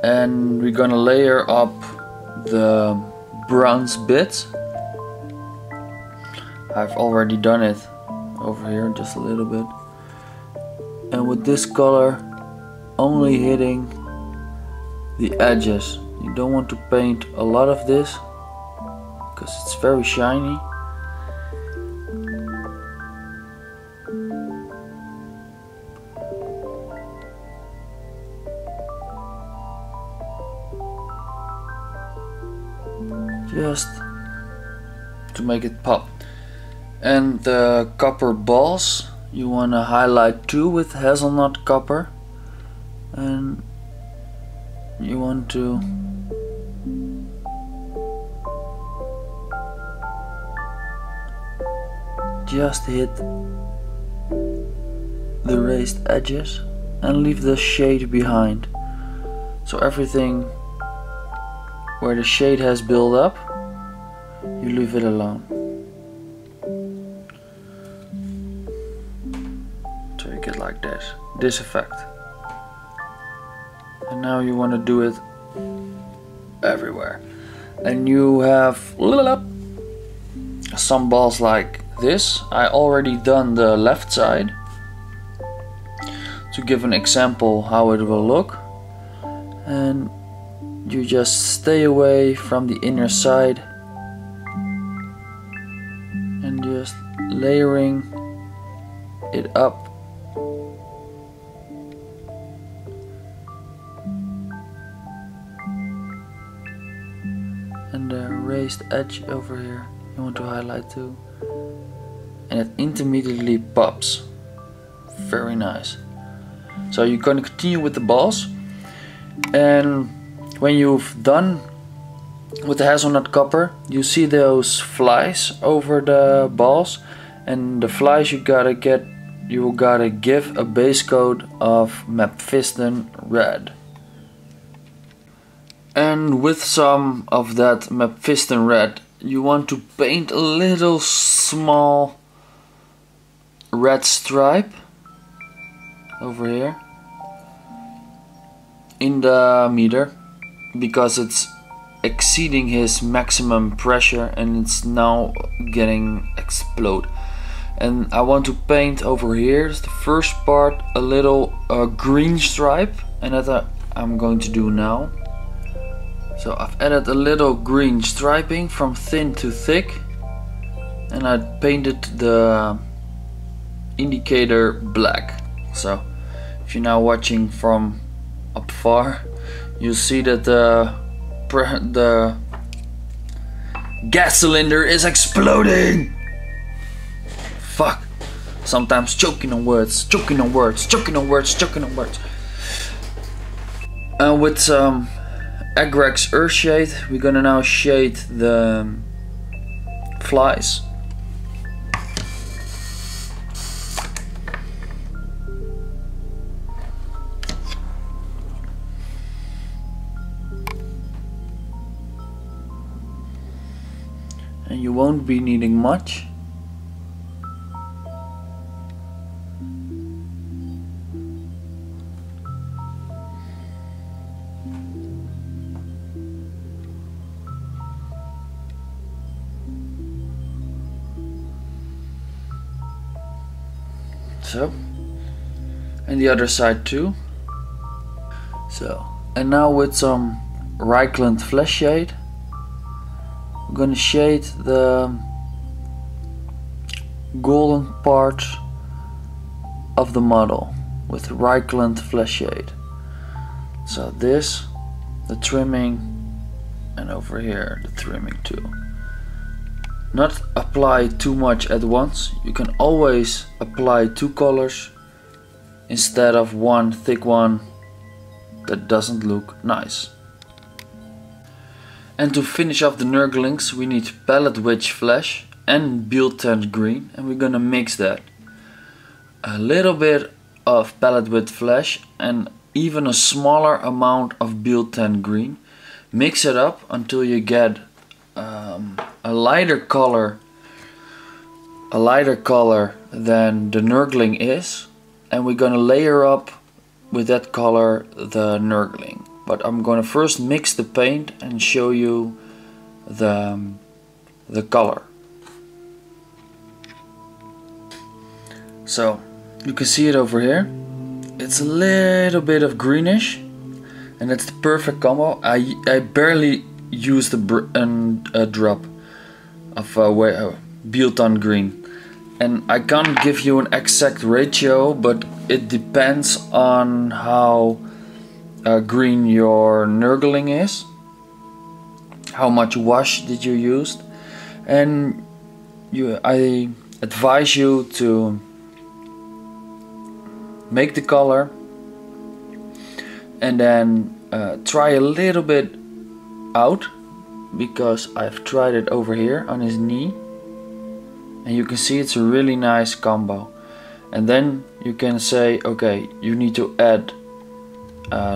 and we're gonna layer up the bronze bits. I've already done it over here just a little bit, and with this color only hitting the edges. You don't want to paint a lot of this because it's very shiny. Just to make it pop. And the copper balls you want to highlight too with hazelnut copper, and you want to just hit the raised edges and leave the shade behind. So everything where the shade has built up, you leave it alone. So you get like this effect. And now you want to do it everywhere. And you have some balls like this. I already done the left side to give an example how it will look. And you just stay away from the inner side and just layering it up. And the raised edge over here you want to highlight too. And it immediately pops. Very nice. So you're going to continue with the balls, and when you've done with the hazelnut copper, you see those flies over the balls, and the flies you gotta give a base coat of Mephiston Red. And with some of that Mephiston Red, you want to paint a little small red stripe over here in the meter, because it's exceeding his maximum pressure and it's now getting explode. And I want to paint over here, the first part, a little green stripe, and that I'm going to do now. So I've added a little green striping from thin to thick, and I painted the indicator black. So if you're now watching from up far, you see that the gas cylinder is exploding. Fuck. Sometimes choking on words. And with some Agrex Earth Shade, we're gonna now shade the flies. And you won't be needing much. So, and the other side too. So, and now with some Reikland Fleshshade, I'm gonna shade the golden part of the model with Reikland Fleshshade. So this, the trimming, and over here the trimming too. Not apply too much at once. You can always apply two colors instead of one thick one. That doesn't look nice. And to finish off the Nurglings, we need Palette Witch Flesh and Biel Tan Green, and we're gonna mix that. A little bit of Palette Witch Flesh and even a smaller amount of Biel Tan Green, mix it up until you get a lighter color than the Nurgling is, and we're gonna layer up with that color the Nurgling. But I'm gonna first mix the paint and show you the color. So you can see it over here. It's a little bit of greenish, and that's the perfect combo. I barely used a drop of Biel Tan Green. And I can't give you an exact ratio, but it depends on how green your Nurgling is, how much wash did you use, and I advise you to make the color and then try a little bit out, because I've tried it over here on his knee. And you can see it's a really nice combo. And then you can say, okay, you need to add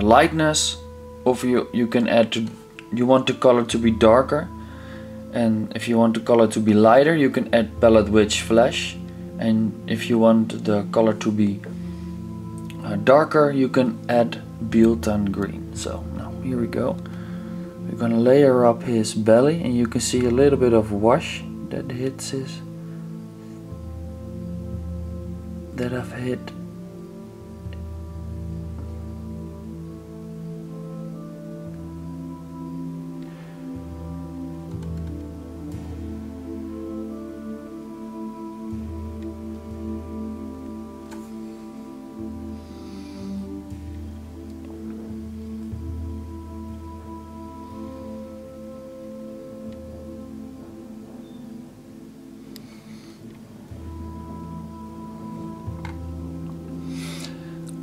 lightness, or you can add you want the color to be darker, and if you want the color to be lighter, you can add Palette Witch Flesh, and if you want the color to be darker, you can add Biel Tan Green. So now here we go. We're gonna layer up his belly, and you can see a little bit of wash that hits his. That I've hit.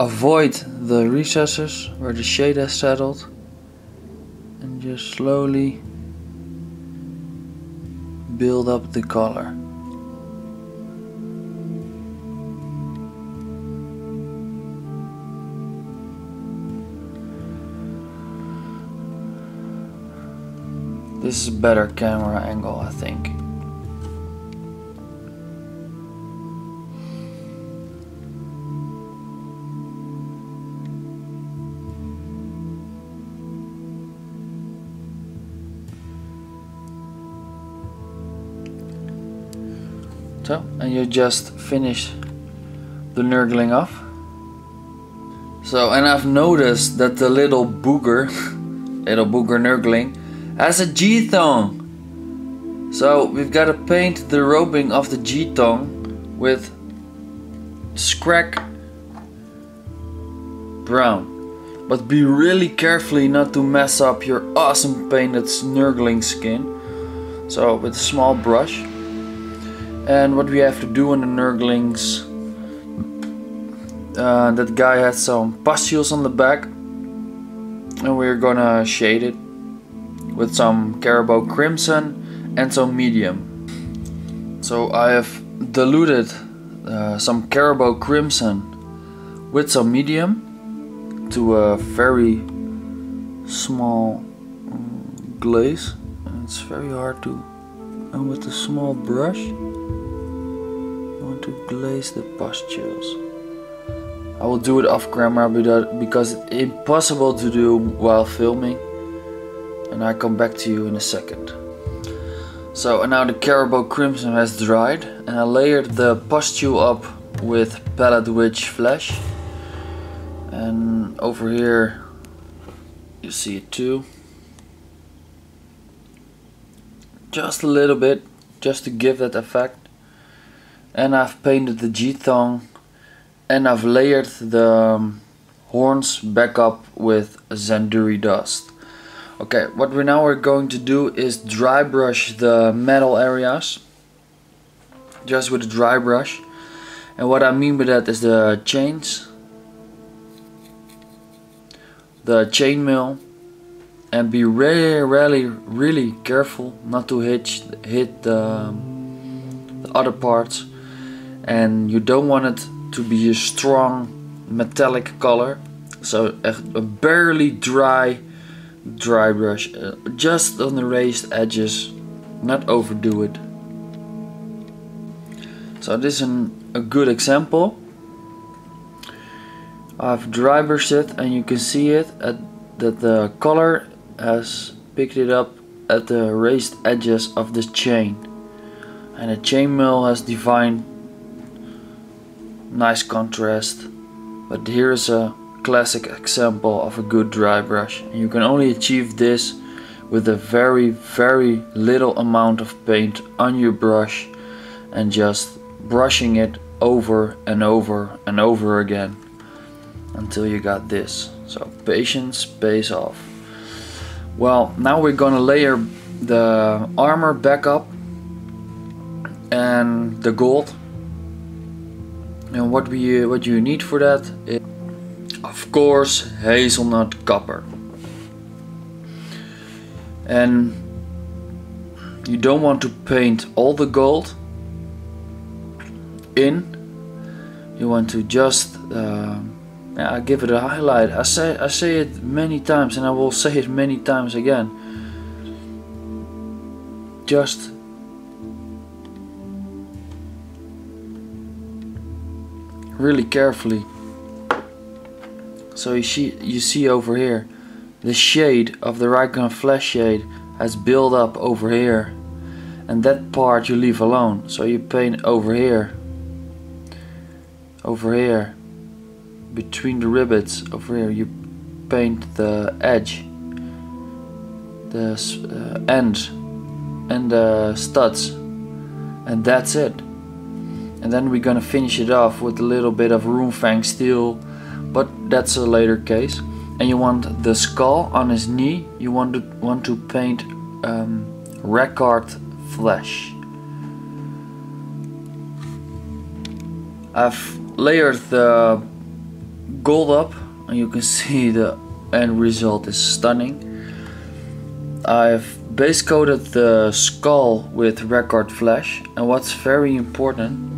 Avoid the recesses where the shade has settled, and just slowly build up the color. This is a better camera angle, I think. So, and you just finish the Nurgling off. So, and I've noticed that the little booger Nurgling has a G-tongue. So we've got to paint the roping of the G-tongue with Skrag Brown. But be really carefully not to mess up your awesome painted Nurgling skin. So with a small brush. And what we have to do on the Nurglings, that guy has some pustules on the back, and we're gonna shade it with some Carroburg Crimson and some medium. So I have diluted some Carroburg Crimson with some medium to a very small glaze, and it's very hard to, and with a small brush to glaze the pustules. I will do it off camera because it's impossible to do while filming, and I'll come back to you in a second. So, and now the Carroburg Crimson has dried, and I layered the pustule up with Palette Witch Flesh, and over here you see it too. Just a little bit, just to give that effect. And I've painted the G-tongue, and I've layered the horns back up with Zandri Dust. Okay, what we now are going to do is dry brush the metal areas, just with a dry brush. And what I mean by that is the chains, the chainmail, and be really careful not to hit the other parts. And you don't want it to be a strong metallic color, so echt a barely dry dry brush, just on the raised edges, not overdo it. So this is a good example. I've dry brushed it, and you can see it that the color has picked it up at the raised edges of this chain, and the chainmail has defined nice contrast. But here is a classic example of a good dry brush. You can only achieve this with a very little amount of paint on your brush and just brushing it over and over and over again until you got this. So patience pays off. Well, now we're gonna layer the armor back up and the gold. And what you need for that is, of course, hazelnut copper. And you don't want to paint all the gold in. You want to just give it a highlight. I say it many times, and I will say it many times again. Just really carefully. So you see over here, the shade of the Reikland Fleshshade has built up over here, and that part you leave alone. So you paint over here, between the rivets. Over here you paint the edge, the end, and the studs, and that's it. And then we're gonna finish it off with a little bit of Mournfang steel, but that's a later case. And you want the skull on his knee. You want to paint Rakarth Flesh. I've layered the gold up, and you can see the end result is stunning. I've base coated the skull with Rakarth Flesh, and what's very important,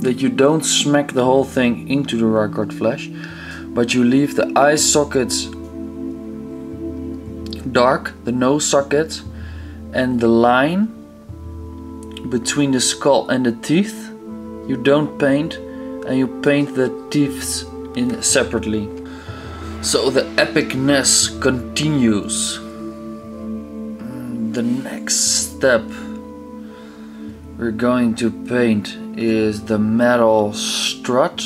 that you don't smack the whole thing into the Rakarth Flesh, but you leave the eye sockets dark, the nose sockets, and the line between the skull and the teeth you don't paint, and you paint the teeth in separately. So the epicness continues. The next step we're going to paint is the metal strut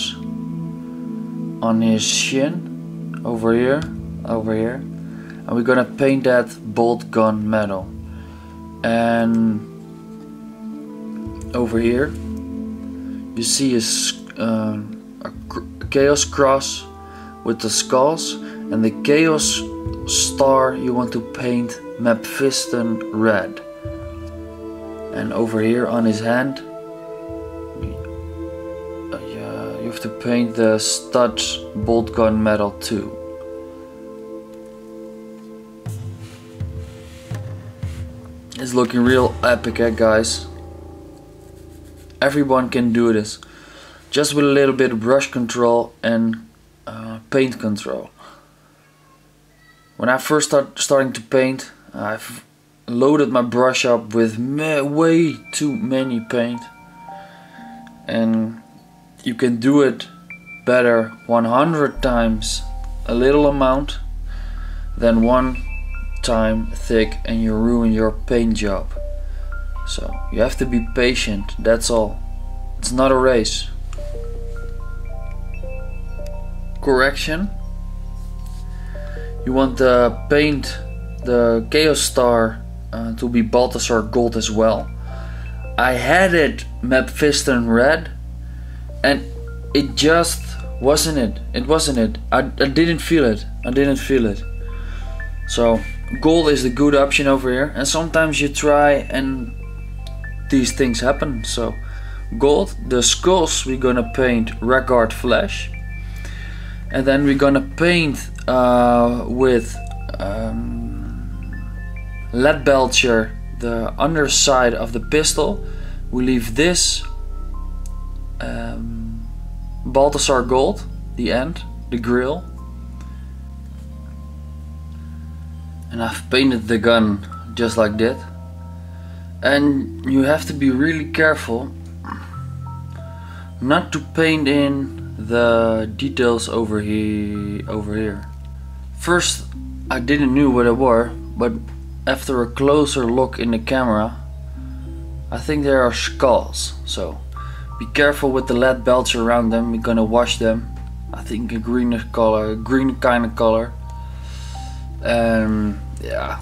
on his shin over here, and we're gonna paint that bolt gun metal. And over here you see a chaos cross with the skulls, and the chaos star you want to paint Mephiston Red. And over here on his hand you have to paint the stud bolt gun metal too. It's looking real epic, guys. Everyone can do this, just with a little bit of brush control and paint control. When I first starting to paint, I've loaded my brush up with way too many paint, and you can do it better 100 times a little amount than one time thick and you ruin your paint job. So you have to be patient, that's all. It's not a race. Correction. You want to paint the Chaos Star to be Balthasar Gold as well. I had it Mephiston Red, and it just wasn't it. It wasn't it. I didn't feel it. I didn't feel it. So gold is the good option over here, and sometimes you try and these things happen. So gold. The skulls we're gonna paint Rakarth Flesh, and then we're gonna paint with lead belcher the underside of the pistol. We leave this Balthasar Gold, the end, the grill. And I've painted the gun just like that. And you have to be really careful not to paint in the details over here. First I didn't know what they were, but after a closer look in the camera, I think there are skulls. So be careful with the lead belts around them. We're gonna wash them. I think a greenish color, green kind of color. Yeah.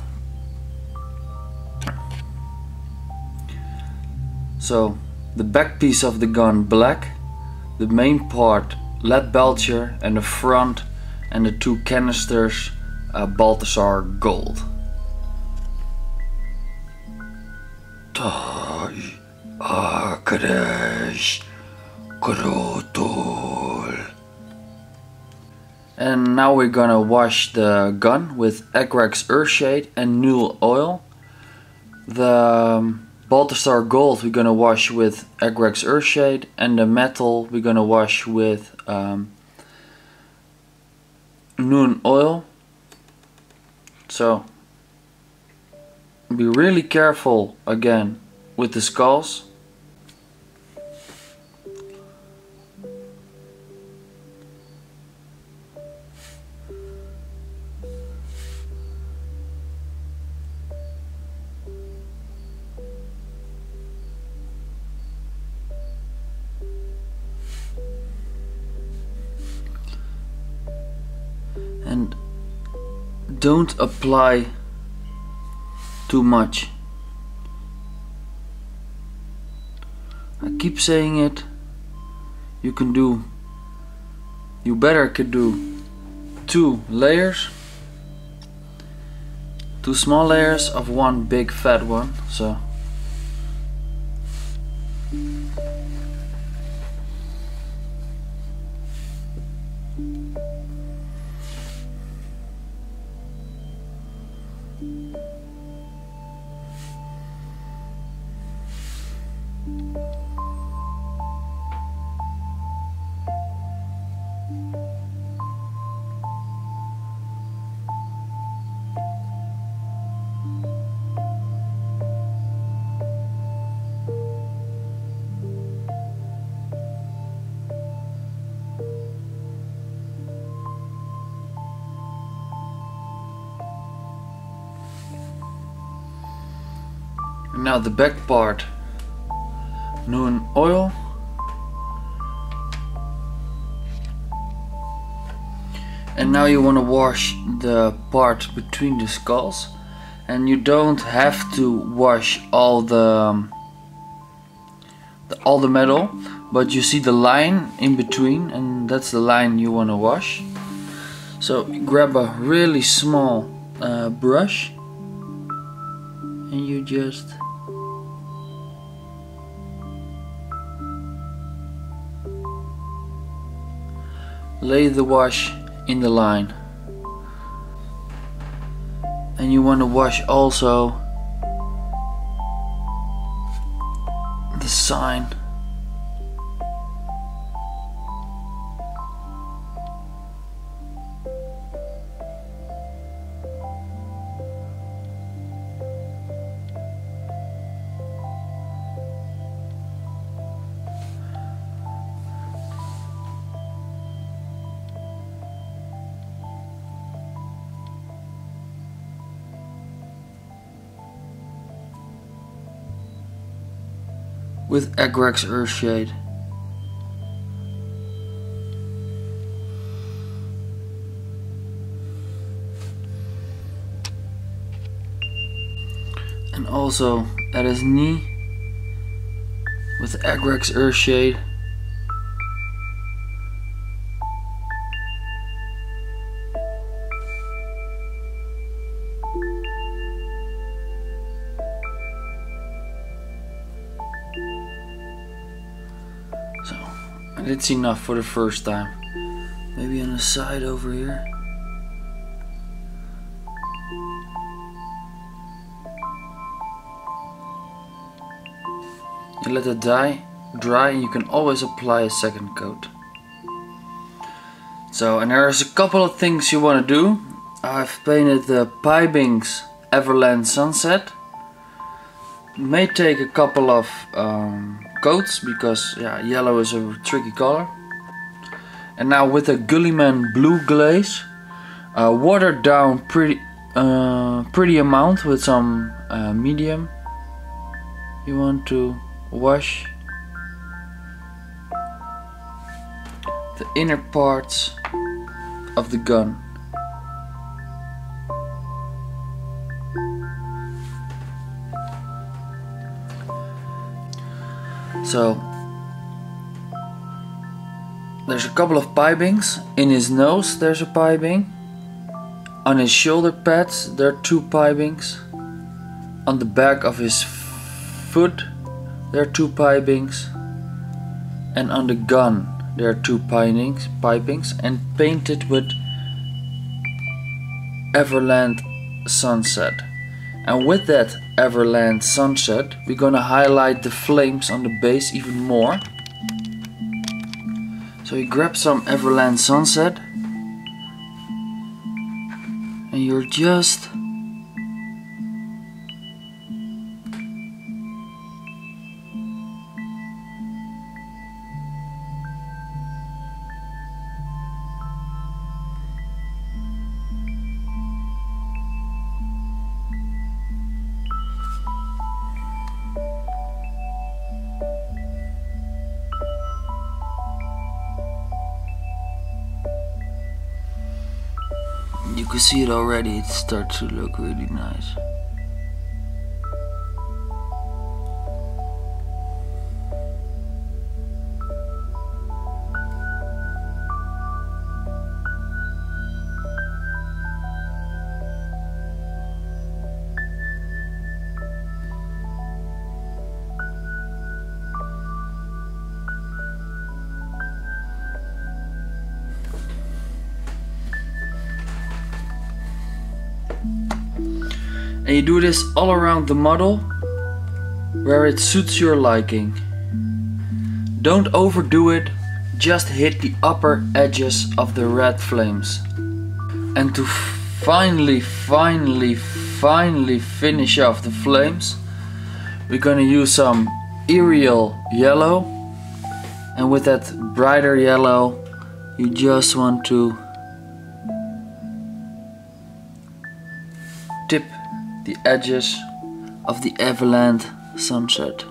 So the back piece of the gun black, the main part lead belcher, and the front and the two canisters Balthasar Gold. And now we're gonna wash the gun with Agrax Earthshade and Null Oil. The Balthasar Gold we're gonna wash with Agrax Earthshade, and the metal we're gonna wash with Null Oil. So be really careful again with the skulls. And don't apply too much. I keep saying it. You better could do 2 layers, 2 small layers of one big fat one. So now the back part, Null Oil, and now you want to wash the part between the skulls, and you don't have to wash all the metal, but you see the line in between, and that's the line you want to wash. So grab a really small brush, and you just lay the wash in the line. And you want to wash also the sign. With Agrax Earthshade. And also at his knee with Agrax Earthshade. It's enough for the first time. Maybe on the side over here. You let it dry and you can always apply a second coat. So, and there's a couple of things you want to do. I've painted the pipings Averland Sunset. May take a couple of coats because yeah, yellow is a tricky color. And now with a Gulliman Blue glaze, watered down pretty amount with some medium. You want to wash the inner parts of the gun. So there's a couple of pipings. In his nose there's a piping. On his shoulder pads there are 2 pipings. On the back of his foot there are 2 pipings. And on the gun there are 2 pipings and painted with Averland Sunset. And with that Averland Sunset we're gonna highlight the flames on the base even more. So you grab some Averland Sunset and you're just you can see it already, it starts to look really nice. And you do this all around the model where it suits your liking. Don't overdo it, just hit the upper edges of the red flames. And to finally finish off the flames, we're gonna use some Yriel Yellow. And with that brighter yellow, you just want to tip the edges of the Averland Sunset.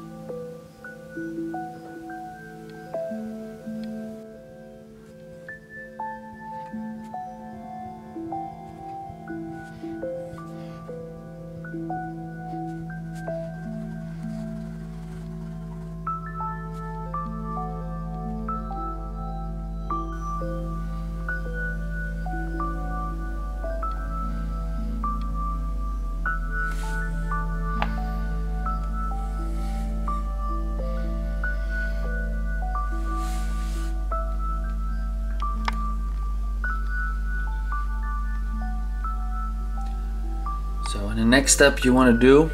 So the next step you want to do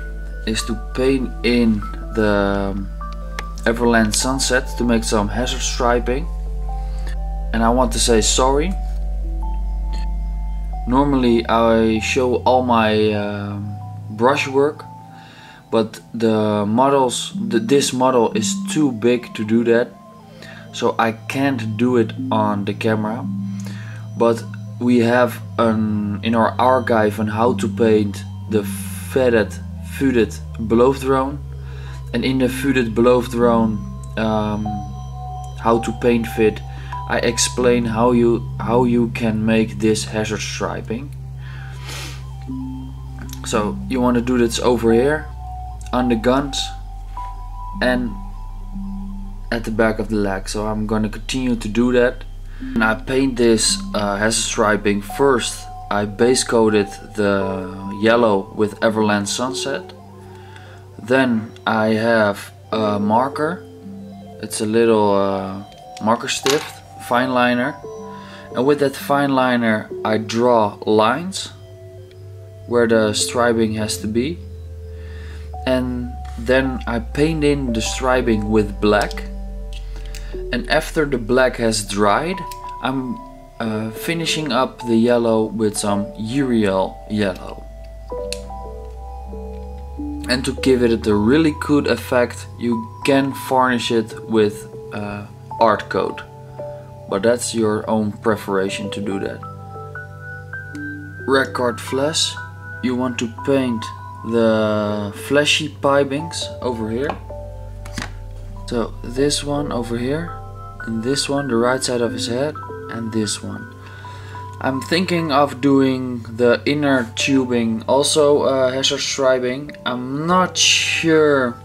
is to paint in the Averland Sunset to make some hazard striping. And I want to say sorry. Normally I show all my brush work, but the models, this model is too big to do that, so I can't do it on the camera. But we have in our archive on how to paint the footed beloved drone, and in the footed beloved drone how to paint fit, I explain how you can make this hazard striping. So you want to do this over here on the guns and at the back of the leg. So I'm gonna continue to do that. And I paint this hazard striping first. I base coated the yellow with Averland Sunset. Then I have a marker. It's a little marker stift, fine liner. And with that fine liner I draw lines where the striping has to be. And then I paint in the striping with black. And after the black has dried, I'm finishing up the yellow with some Yriel Yellow. And to give it a really good effect, you can varnish it with art coat, but that's your own preparation to do that. Rakarth Flesh, you want to paint the fleshy pipings over here. So this one over here, and this one, the right side of his head, and this one. I'm thinking of doing the inner tubing also hazard striping. I'm not sure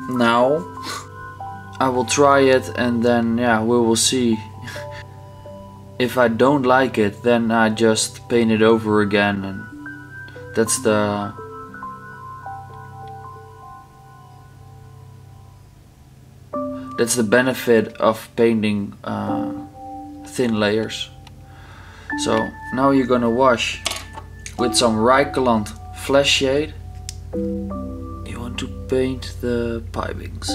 now. I will try it and then yeah, we will see. If I don't like it, then I just paint it over again, and that's the benefit of painting thin layers. So now you're gonna wash with some Reikland Fleshshade. You want to paint the pipings.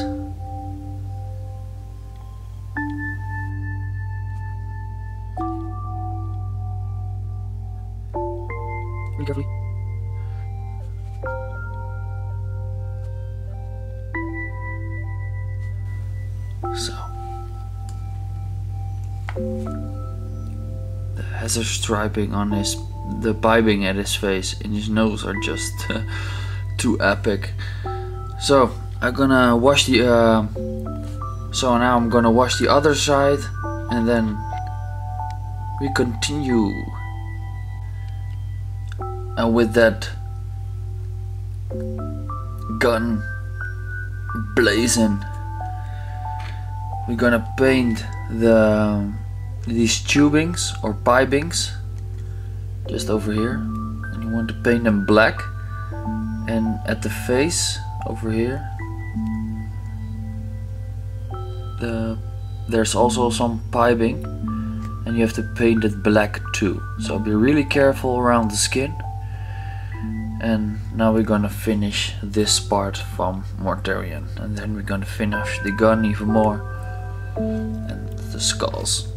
Be carefully. So the hazard striping on the piping at his face and his nose are just too epic. So I'm gonna wash the so now I'm gonna wash the other side and then we continue. And with that gun blazing, we're gonna paint these tubings or pipings just over here, and you want to paint them black. And at the face over here, there's also some piping, and you have to paint it black too. So be really careful around the skin. And now we're gonna finish this part from Mortarion, and then we're gonna finish the gun even more and the skulls.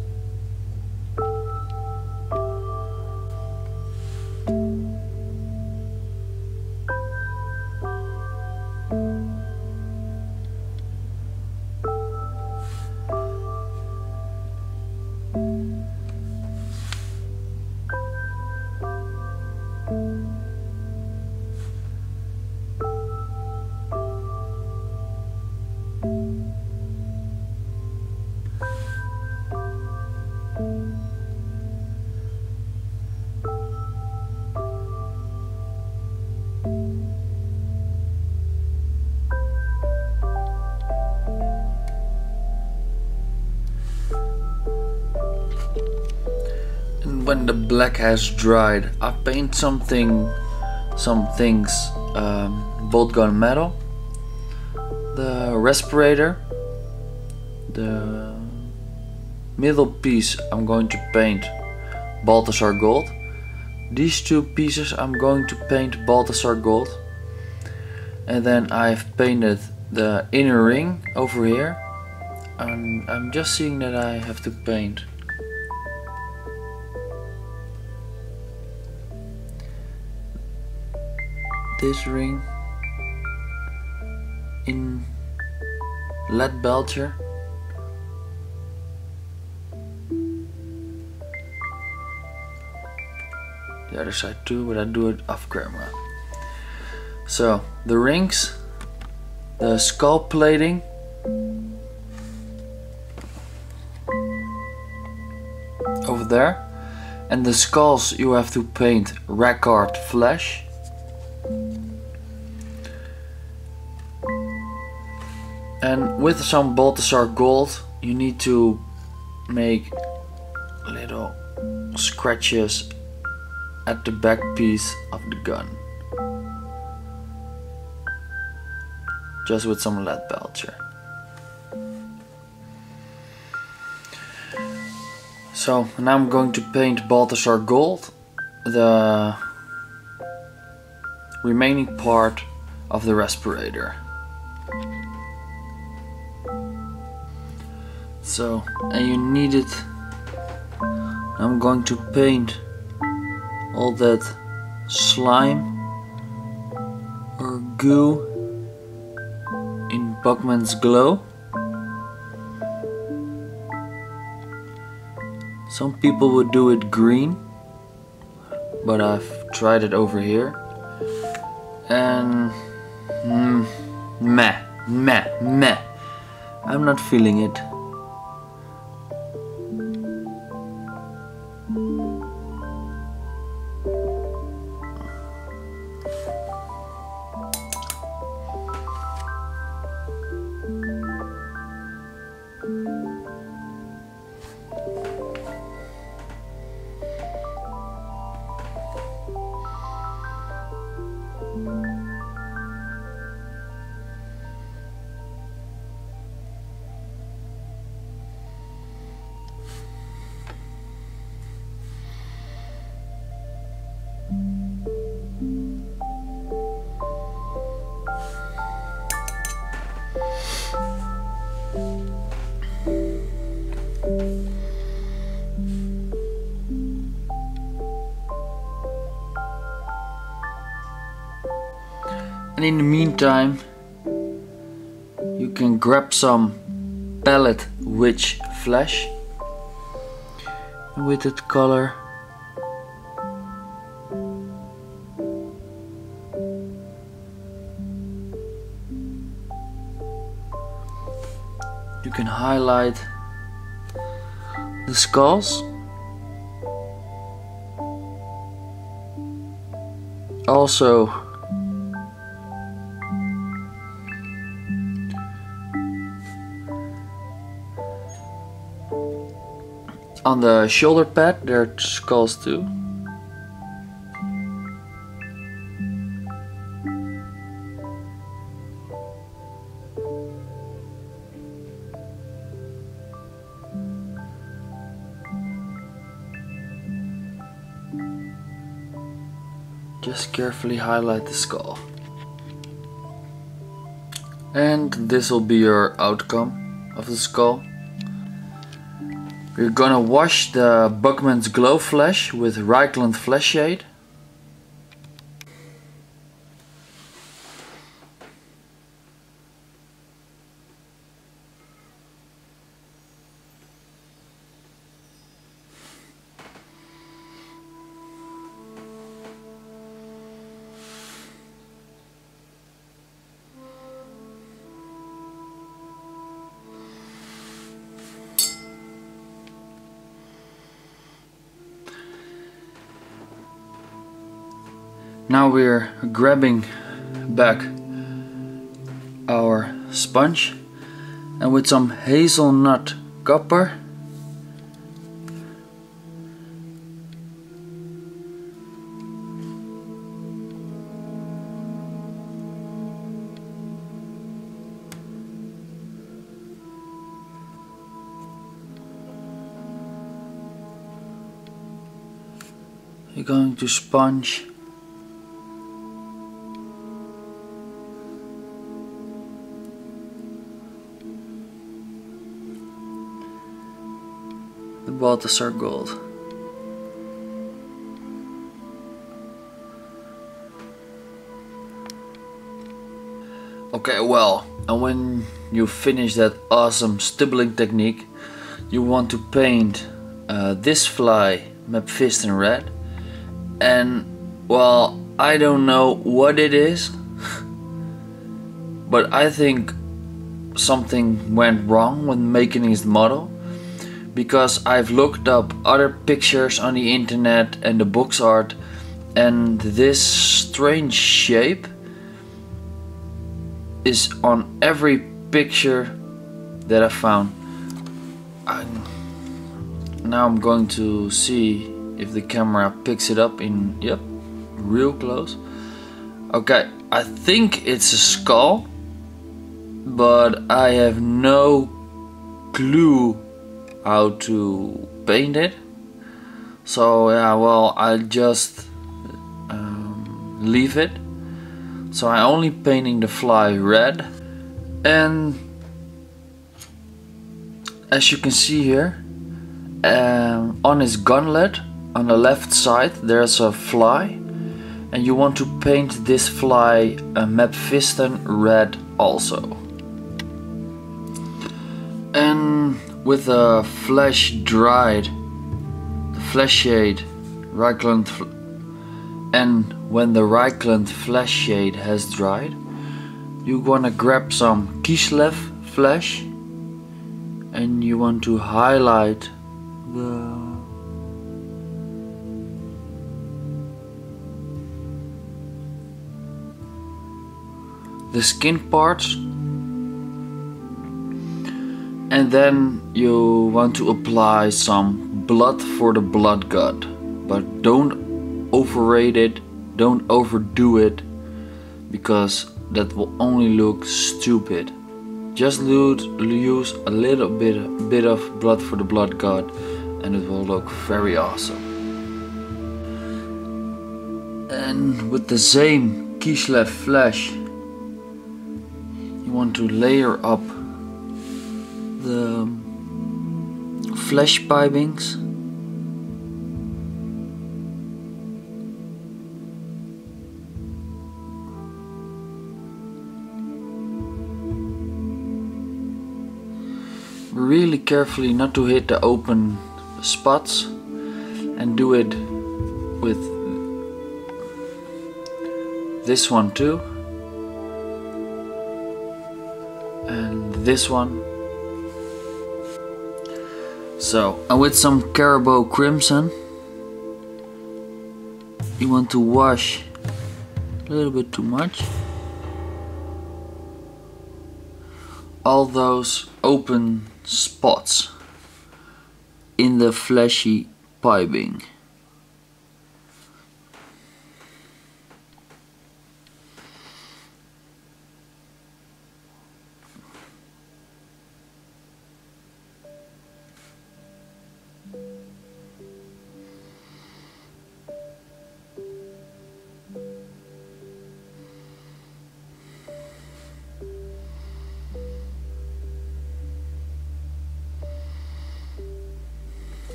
When the black has dried, I paint some things bolt gun metal, the respirator, the middle piece I'm going to paint Balthasar Gold, these two pieces I'm going to paint Balthasar Gold, and then I've painted the inner ring over here, and I'm just seeing that I have to paint this ring in lead belcher. The other side too, but I do it off camera. So the rings, the skull plating, over there, and the skulls you have to paint Rakarth Flesh. And with some Balthasar Gold you need to make little scratches at the back piece of the gun, just with some lead belcher. So now I'm going to paint Balthasar Gold, the remaining part of the respirator. So, and you need it I'm going to paint all that slime or goo in Bugman's Glow. Some people would do it green, but I've tried it over here and meh. I'm not feeling it. And in the meantime, you can grab some palette witch flesh, and with that color you can highlight the skulls. Also on the shoulder pad there are skulls too. Just carefully highlight the skull. And this will be your outcome of the skull. We're gonna wash the Bugman's Glow flesh with Reikland Fleshshade. Now we're grabbing back our sponge and with some hazelnut copper you're going to sponge the Balthasar Gold. Okay, well, and when you finish that awesome stippling technique, you want to paint this fly Mephiston Red, and well, I don't know what it is, but I think something went wrong when making his model, because I've looked up other pictures on the internet and the box art, and this strange shape is on every picture that I found. Now I'm going to see if the camera picks it up in, yep, real close. Okay, I think it's a skull, but I have no clue how to paint it. So yeah, well, I'll just leave it. So I'm only painting the fly red, and as you can see here, on his gunlet on the left side there's a fly, and you want to paint this fly a Mephiston Red also. And with the flesh dried, the Fleshshade, and when the Reikland Fleshshade has dried, you wanna grab some Kislev Flesh and you want to highlight the skin parts, and then you want to apply some blood for the blood god, but don't overrate it, don't overdo it, because that will only look stupid. Just use a little bit of blood for the blood god and it will look very awesome. And with the same Kislev Flesh, you want to layer up the flesh pipings. Really carefully not to hit the open spots, and do it with this one too, and this one. So, and with some Carroburg Crimson, you want to wash a little bit too much all those open spots in the fleshy piping.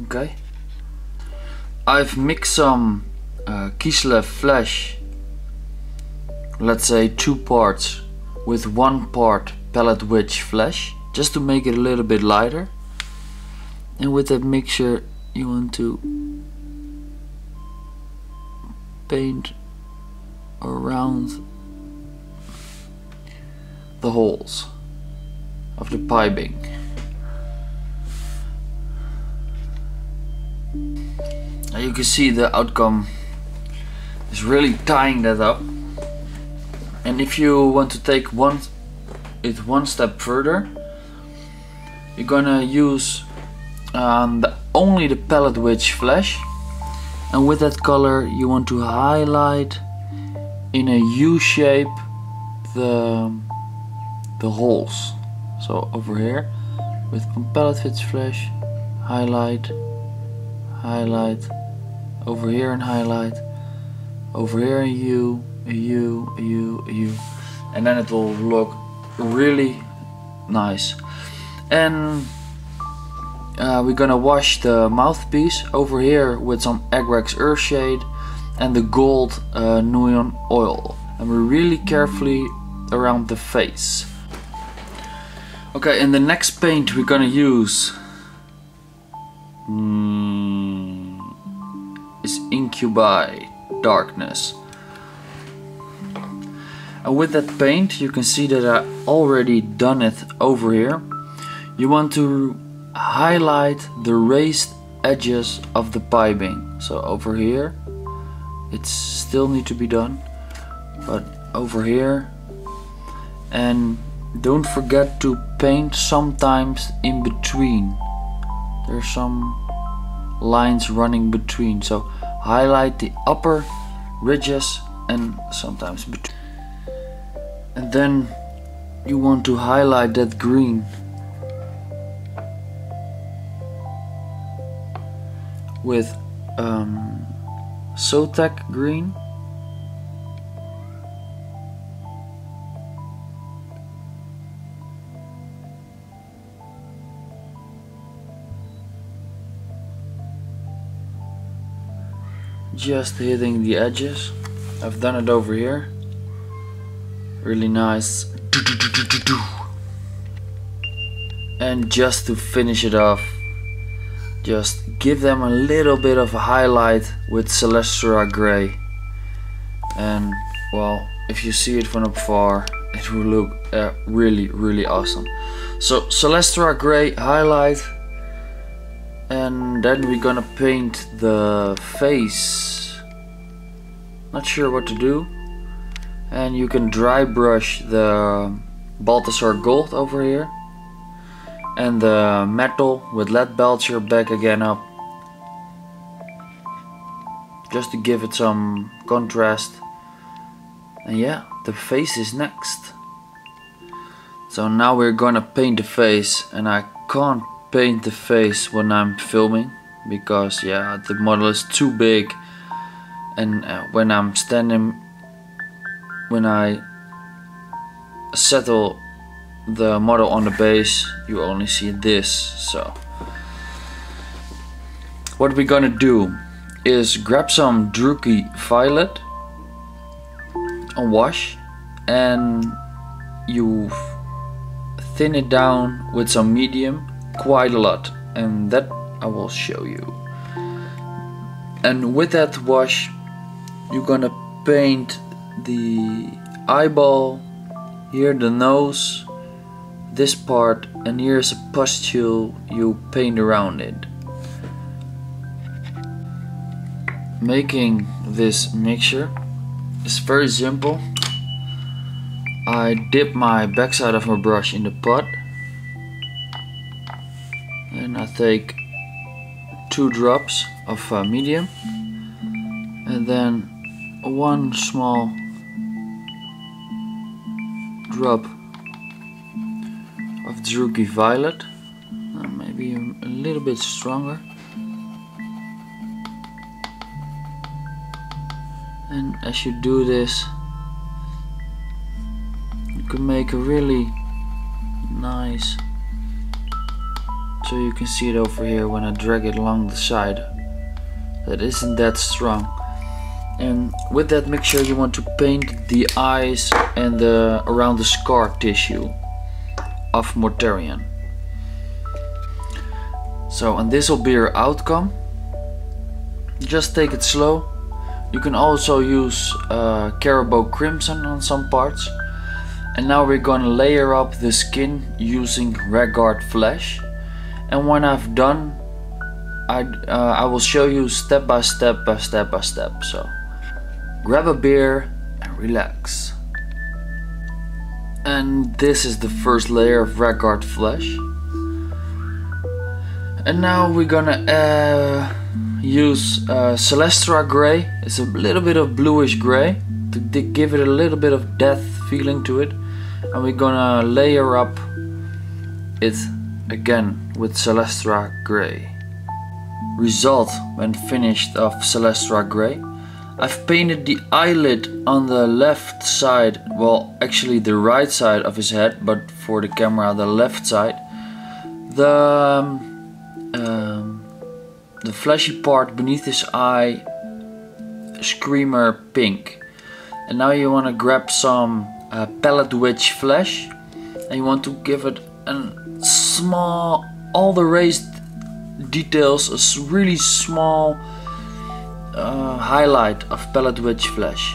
Okay, I've mixed some Kislev Flesh, let's say 2 parts, with 1 part Palette Witch Flesh, just to make it a little bit lighter. And with that mixture you want to paint around the holes of the piping. Now you can see the outcome is really tying that up. And if you want to take it one step further, you're gonna use only the Palette Witch Flesh, and with that color you want to highlight in a U shape the holes. So over here with Palette Witch Flesh, highlight, over here and highlight, over here a U, a U, a U, a U, and then it will look really nice. And we're gonna wash the mouthpiece over here with some Xereus Earthshade and the gold neon oil, and we're really carefully around the face. Okay, in the next paint we're gonna use is Incubi Darkness. And with that paint you can see that I already done it over here. You want to highlight the raised edges of the piping. So over here it still need to be done, but over here, and don't forget to paint sometimes in between. There's some lines running between, so highlight the upper ridges and sometimes between. And then you want to highlight that green with Sotek Green. just hitting the edges. I've done it over here. Really nice. And just to finish it off, just give them a little bit of a highlight with Celestra Grey. And well, if you see it from afar, it will look really awesome. So Celestra Grey highlight, and then we're gonna paint the face. Not sure what to do. And you can dry brush the Balthasar Gold over here. And the metal with Lead Belcher back again up. Just to give it some contrast. And yeah, the face is next. So now we're gonna paint the face, and I can't paint the face when I'm filming because yeah, the model is too big, and when I'm standing, when I settle the model on the base, you only see this. So what we're gonna do is grab some Druchii Violet on wash, and you thin it down with some medium quite a lot, and that I will show you. And with that wash you're gonna paint the eyeball, here the nose, this part, and here's a pustule you paint around it. Making this mixture is very simple. I dip my backside of my brush in the pot, and I take 2 drops of medium, and then 1 small drop of Druchii Violet, maybe a little bit stronger, and as you do this you can make a really nice, so you can see it over here when I drag it along the side, that isn't that strong. And with that mixture you want to paint the eyes and the around the scar tissue of Mortarion. So, and this will be your outcome. Just take it slow. You can also use Carroburg Crimson on some parts. And now we're gonna layer up the skin using Rakarth Flesh. And when I've done, I will show you step by step. So grab a beer and relax. And this is the first layer of Rakarth Flesh. And now we're gonna use Celestra Grey. It's a little bit of bluish grey to give it a little bit of death feeling to it. And we're gonna layer up it again with Celestra Grey. Result when finished of Celestra Grey. I've painted the eyelid on the left side, well actually the right side of his head, but for the camera the left side. The fleshy part beneath his eye, Screamer pink. And now you want to grab some Palette Witch Flesh, and you want to give it a small, all the raised details, a really small highlight of Palette Witch Flesh.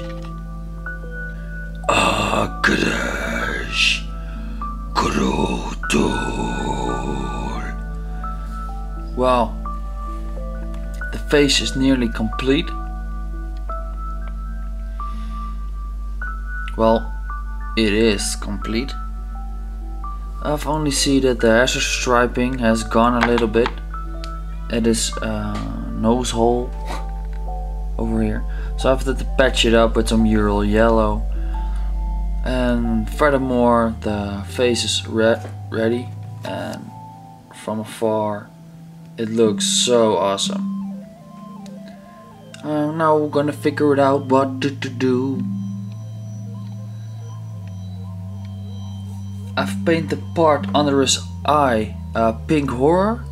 Wow, the face is nearly complete. Well, it is complete. I've only seen that the hazard striping has gone a little bit at his nose hole over here. So I have to patch it up with some Yriel Yellow. And furthermore, the face is ready, and from afar it looks so awesome. Now we're gonna figure it out what to do. I've painted the part under his eye pink horror.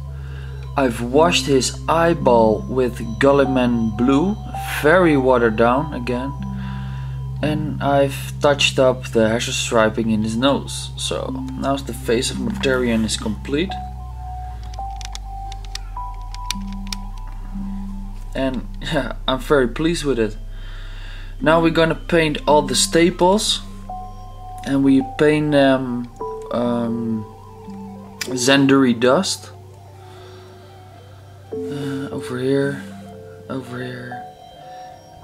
I've washed his eyeball with Gulliman Blue, very watered down again. And I've touched up the Hashut striping in his nose. So now the face of Mortarion is complete. And yeah, I'm very pleased with it. Now we're gonna paint all the staples. And we paint them Zandri Dust. Over here.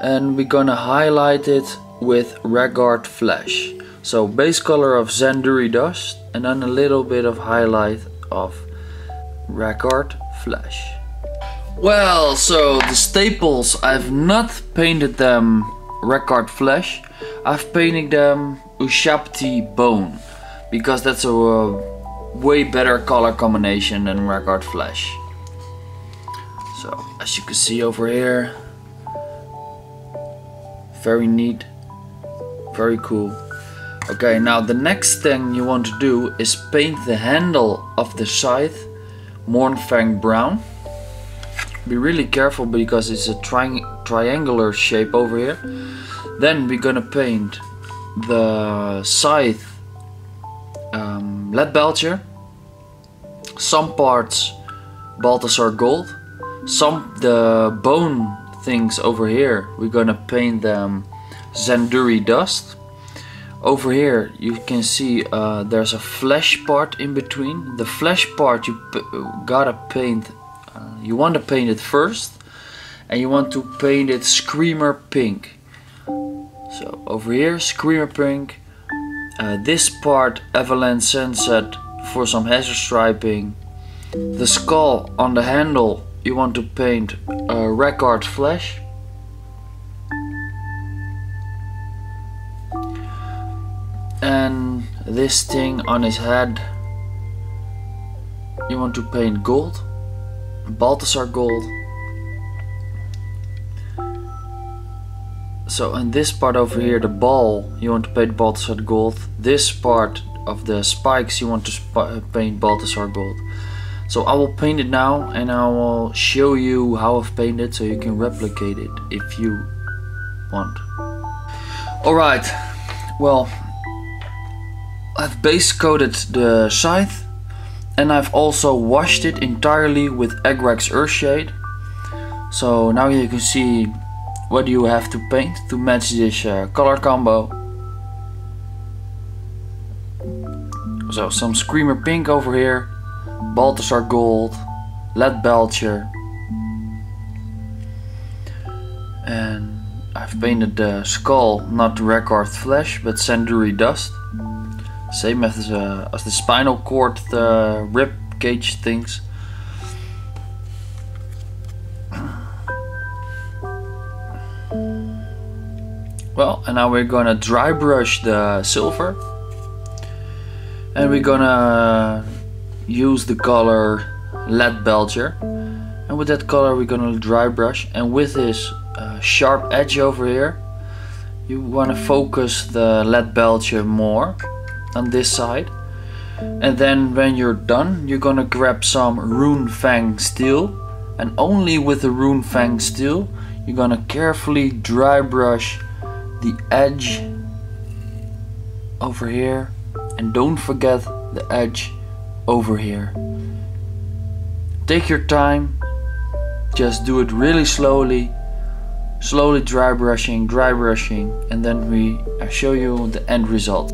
And we're gonna highlight it with Rakarth Flesh. So base color of Zandri Dust and then a little bit of highlight of Rakarth Flesh. Well, so the staples, I've not painted them Rakarth Flesh. I've painted them Ushabti Bone because that's a way better color combination than Rakarth Flesh. So as you can see over here, very neat, very cool. Okay, now the next thing you want to do is paint the handle of the scythe Mournfang Brown. Be really careful because it's a triangular shape over here. Then we're gonna paint the scythe Lead Belcher, some parts Balthasar Gold, the bone things over here we're gonna paint them Zandri Dust. Over here you can see there's a flesh part in between. The flesh part you gotta paint, you want to paint it first, and you want to paint it Screamer Pink. So over here Screamer Pink, this part Averland Sunset for some hazard striping. The skull on the handle you want to paint Rakarth Flesh. And this thing on his head you want to paint gold, Balthasar Gold. So and this part over here, the ball, you want to paint Balthasar Gold. This part of the spikes you want to paint Balthasar Gold. So I will paint it now and I will show you how I've painted so you can replicate it if you want. Alright, well, I've base coated the scythe and I've also washed it entirely with Xereus Earthshade. So now you can see what you have to paint to match this color combo. So some Screamer Pink over here, Balthasar Gold, Lead Belcher, and I've painted the skull not Rakarth Flesh but Zandri Dust, same as the spinal cord, the rib cage things. Well, and now we're gonna dry brush the silver, and we're gonna use the color Lead Belcher, and with that color we're gonna dry brush, and with this sharp edge over here you want to focus the Lead Belcher more on this side, and then when you're done you're gonna grab some Mournfang steel, and only with the Mournfang steel you're gonna carefully dry brush the edge over here, and don't forget the edge over here. Take your time, just do it really slowly dry brushing, and then I show you the end result.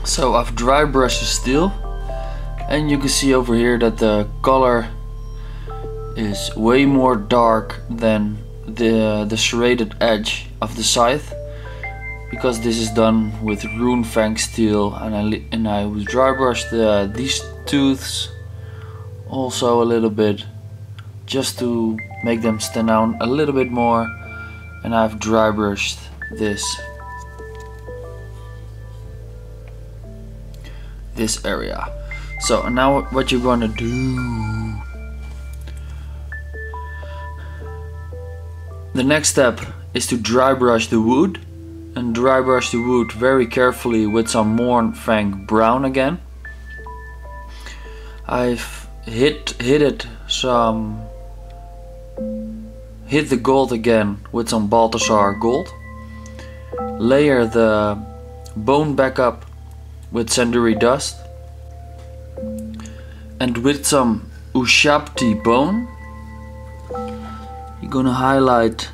So I've dry brushed the steel, and you can see over here that the color is way more dark than the serrated edge of the scythe, because this is done with Mournfang steel, and I will dry brush these tooths also a little bit just to make them stand out a little bit more, and I've dry brushed this area. So now what you're gonna do, the next step is to dry brush the wood, and dry brush the wood very carefully with some Mournfang Brown again. I've hit hit the gold again with some Balthasar Gold. Layer the bone back up with Zandri Dust. And with some Ushabti Bone, you're gonna highlight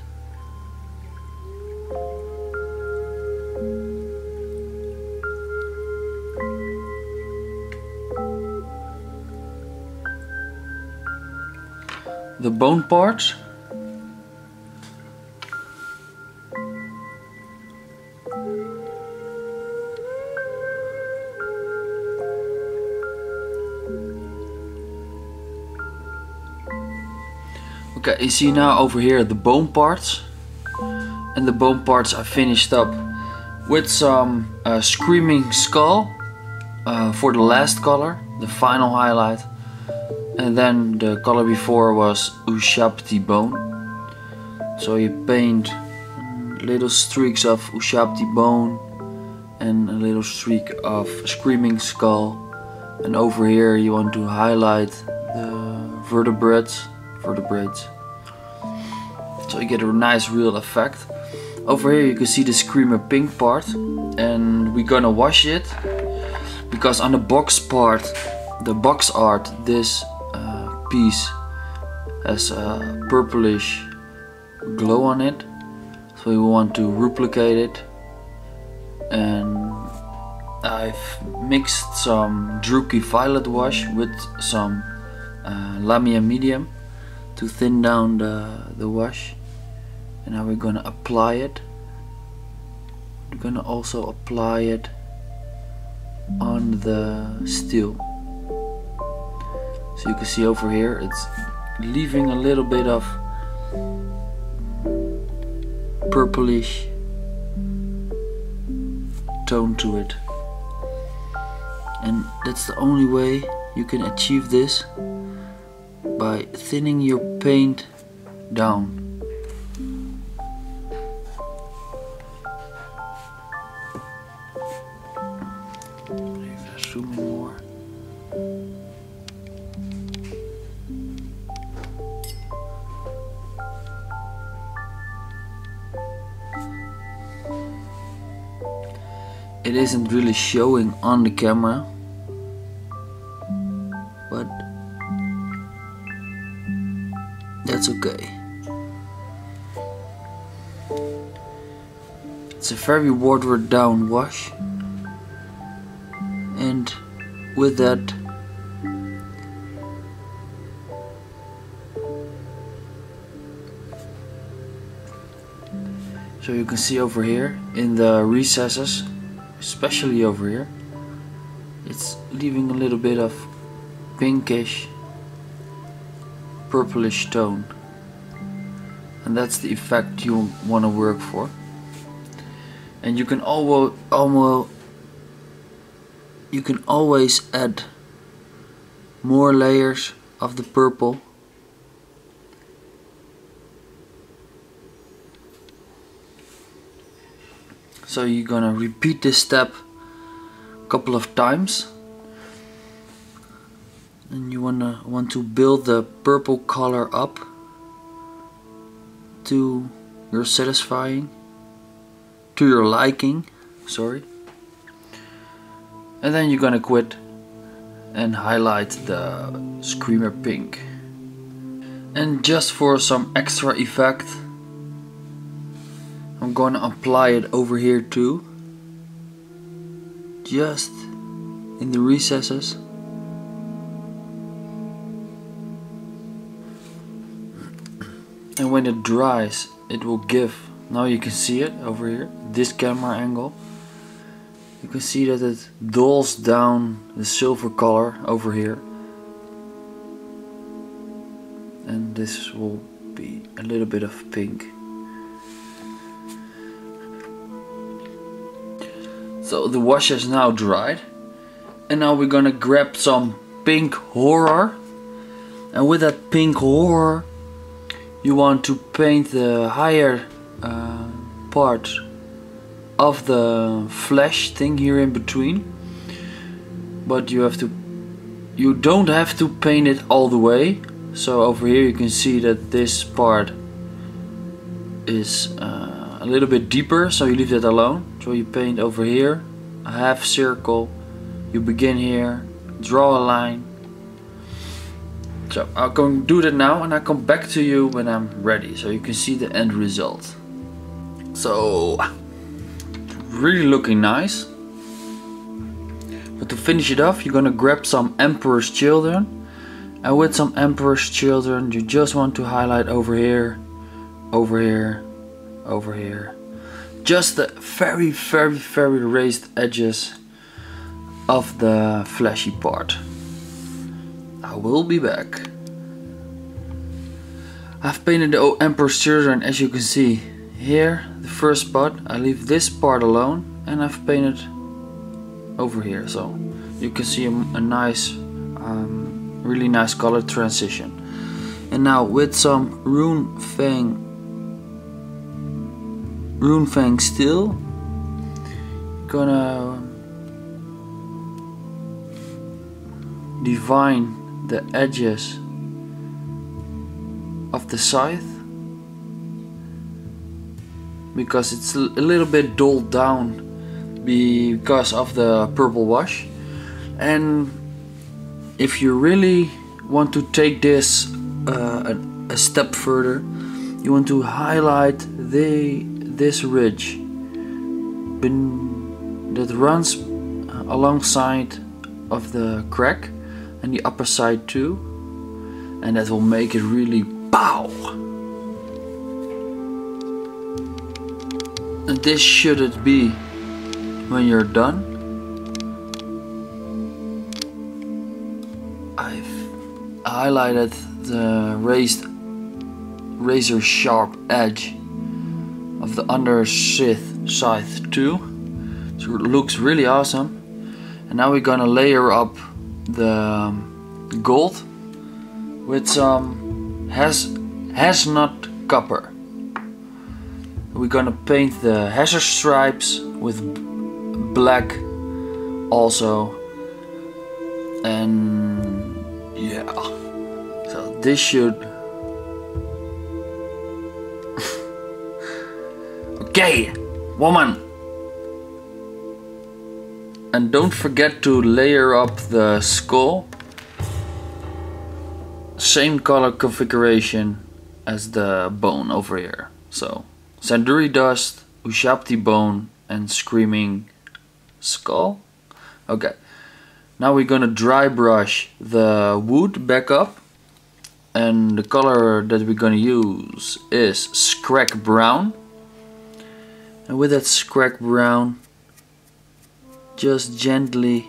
the bone parts. Okay, you see now over here the bone parts, and the bone parts I finished up with some Screaming Skull for the last color, the final highlight, and then the color before was Ushabti Bone. So you paint little streaks of Ushabti Bone and a little streak of Screaming Skull, and over here you want to highlight the vertebrates. So you get a nice real effect. Over here you can see the Screamer Pink part, and we're gonna wash it because on the box part, the box art, this piece has a purplish glow on it, so we want to replicate it. And I've mixed some Druchii Violet wash with some Lamia Medium to thin down the wash, and now we're gonna apply it. We're gonna also apply it on the steel. So you can see over here it's leaving a little bit of purplish tone to it, and that's the only way you can achieve this, by thinning your paint down. Even zoom in more. It isn't really showing on the camera, but that's okay. It's a very watered down wash, and with that so you can see over here in the recesses, especially over here, it's leaving a little bit of pinkish purplish tone, and that's the effect you want to work for. And you can always add more layers of the purple. So you're gonna repeat this step a couple of times, and you want to build the purple color up to your liking, sorry. And then you're gonna quit and highlight the Screamer Pink. And just for some extra effect, I'm gonna apply it over here too, just in the recesses. And when it dries, it will give, now you can see it over here, this camera angle. You can see that it dulls down the silver color over here. And this will be a little bit of pink. So the wash is now dried. And now we're gonna grab some pink horror. And with that pink horror, you want to paint the higher part of the flesh thing here in between, but you don't have to paint it all the way. So over here you can see that this part is a little bit deeper, so you leave that alone. So you paint over here a half circle, you begin here, draw a line. So I'm going to do that now and I come back to you when I'm ready, so you can see the end result. So really looking nice. But to finish it off, you're gonna grab some Emperor's Children, and with some Emperor's Children you just want to highlight over here, over here, over here, just the very raised edges of the fleshy part. I will be back. I've painted the Emperor's Children, as you can see here, the first spot. I leave this part alone and I've painted over here, so you can see a nice, really nice color transition. And now with some Mournfang Steel, gonna define the edges of the scythe, because it's a little bit dulled down because of the purple wash. And if you really want to take this a step further, you want to highlight this ridge that runs alongside of the crack and the upper side too, and that will make it really pow. And this should it be when you're done. I've highlighted the razor sharp edge of the under scythe too, so it looks really awesome. And now we're gonna layer up the gold with some Hashut Copper. We're gonna paint the hazard stripes with black also, and yeah, so this should okay, woman. And don't forget to layer up the skull, same color configuration as the bone over here. So Zandri Dust, Ushabti Bone and Screaming Skull. Okay, now we're gonna dry brush the wood back up, and the color that we're gonna use is Skrag Brown. And with that Skrag Brown, just gently,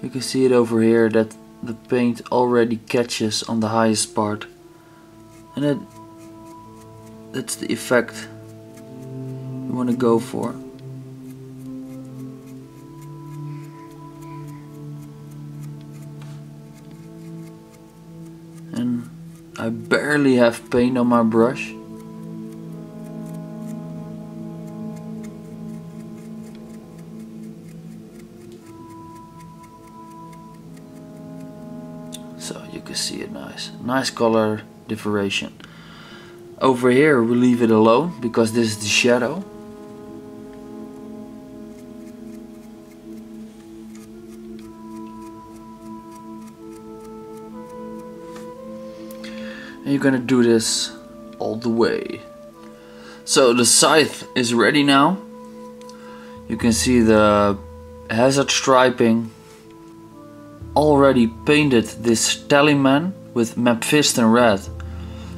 you can see it over here that the paint already catches on the highest part, and that's the effect you want to go for. And I barely have paint on my brush. So you can see it nice color differentiation. Over here we leave it alone because this is the shadow. And you're gonna do this all the way. So the scythe is ready now. You can see the hazard striping. Already painted this talisman with Mephiston Red,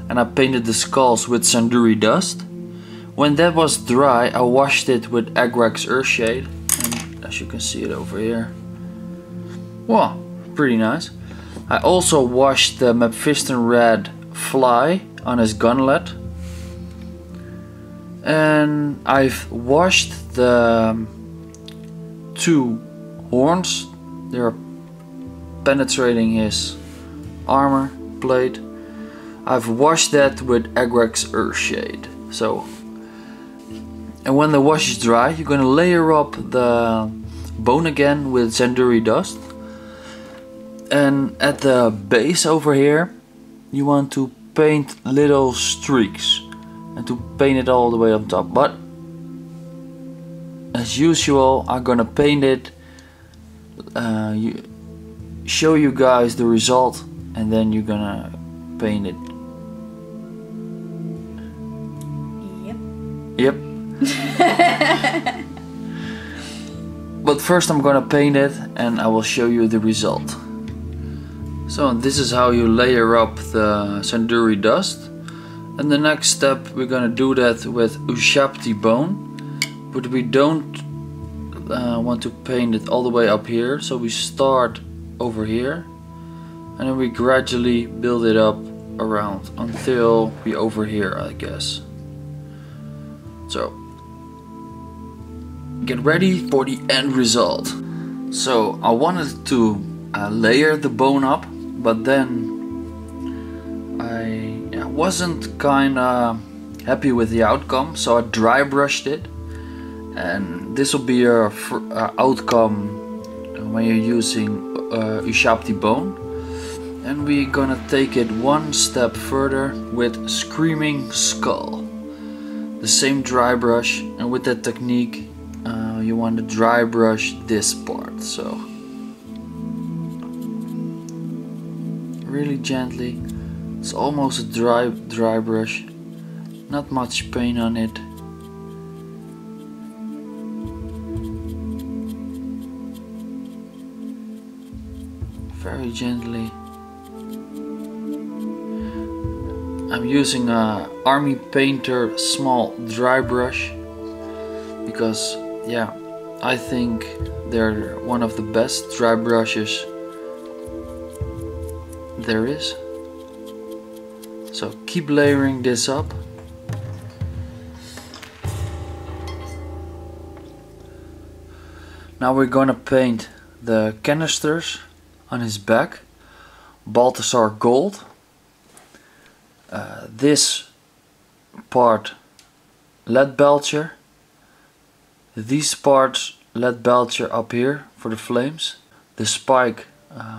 and I painted the skulls with Zandri Dust. When that was dry, I washed it with Agrax Earthshade, and as you can see it over here. Wow, pretty nice. I also washed the Mephiston Red fly on his gunlet, and I've washed the two horns. They're penetrating his armor plate. I've washed that with Agrax Earthshade. So, and when the wash is dry, you're gonna layer up the bone again with Zandri Dust. And at the base over here, you want to paint little streaks and to paint it all the way on top, but as usual I'm gonna paint it, show you guys the result, and then you're gonna paint it. Yep. But first I'm gonna paint it and I will show you the result. So this is how you layer up the Zandri Dust. And the next step we're gonna do that with Ushabti Bone. But we don't want to paint it all the way up here. So we start over here. And then we gradually build it up around until we over here, I guess. So get ready for the end result. So I wanted to layer the bone up, but then I wasn't kinda happy with the outcome, so I dry brushed it, and this will be your outcome when you're using Ushabti Bone. And we're gonna take it one step further with Screaming Skull. The same dry brush, and with that technique you want to dry brush this part, so really gently. It's almost a dry brush, not much paint on it. Very gently. I'm using a Army Painter small dry brush because, yeah, I think they're one of the best dry brushes there is. So keep layering this up. Now we're gonna paint the canisters on his back, Balthasar Gold. This part Lead Belcher, these parts Lead Belcher up here for the flames, the spike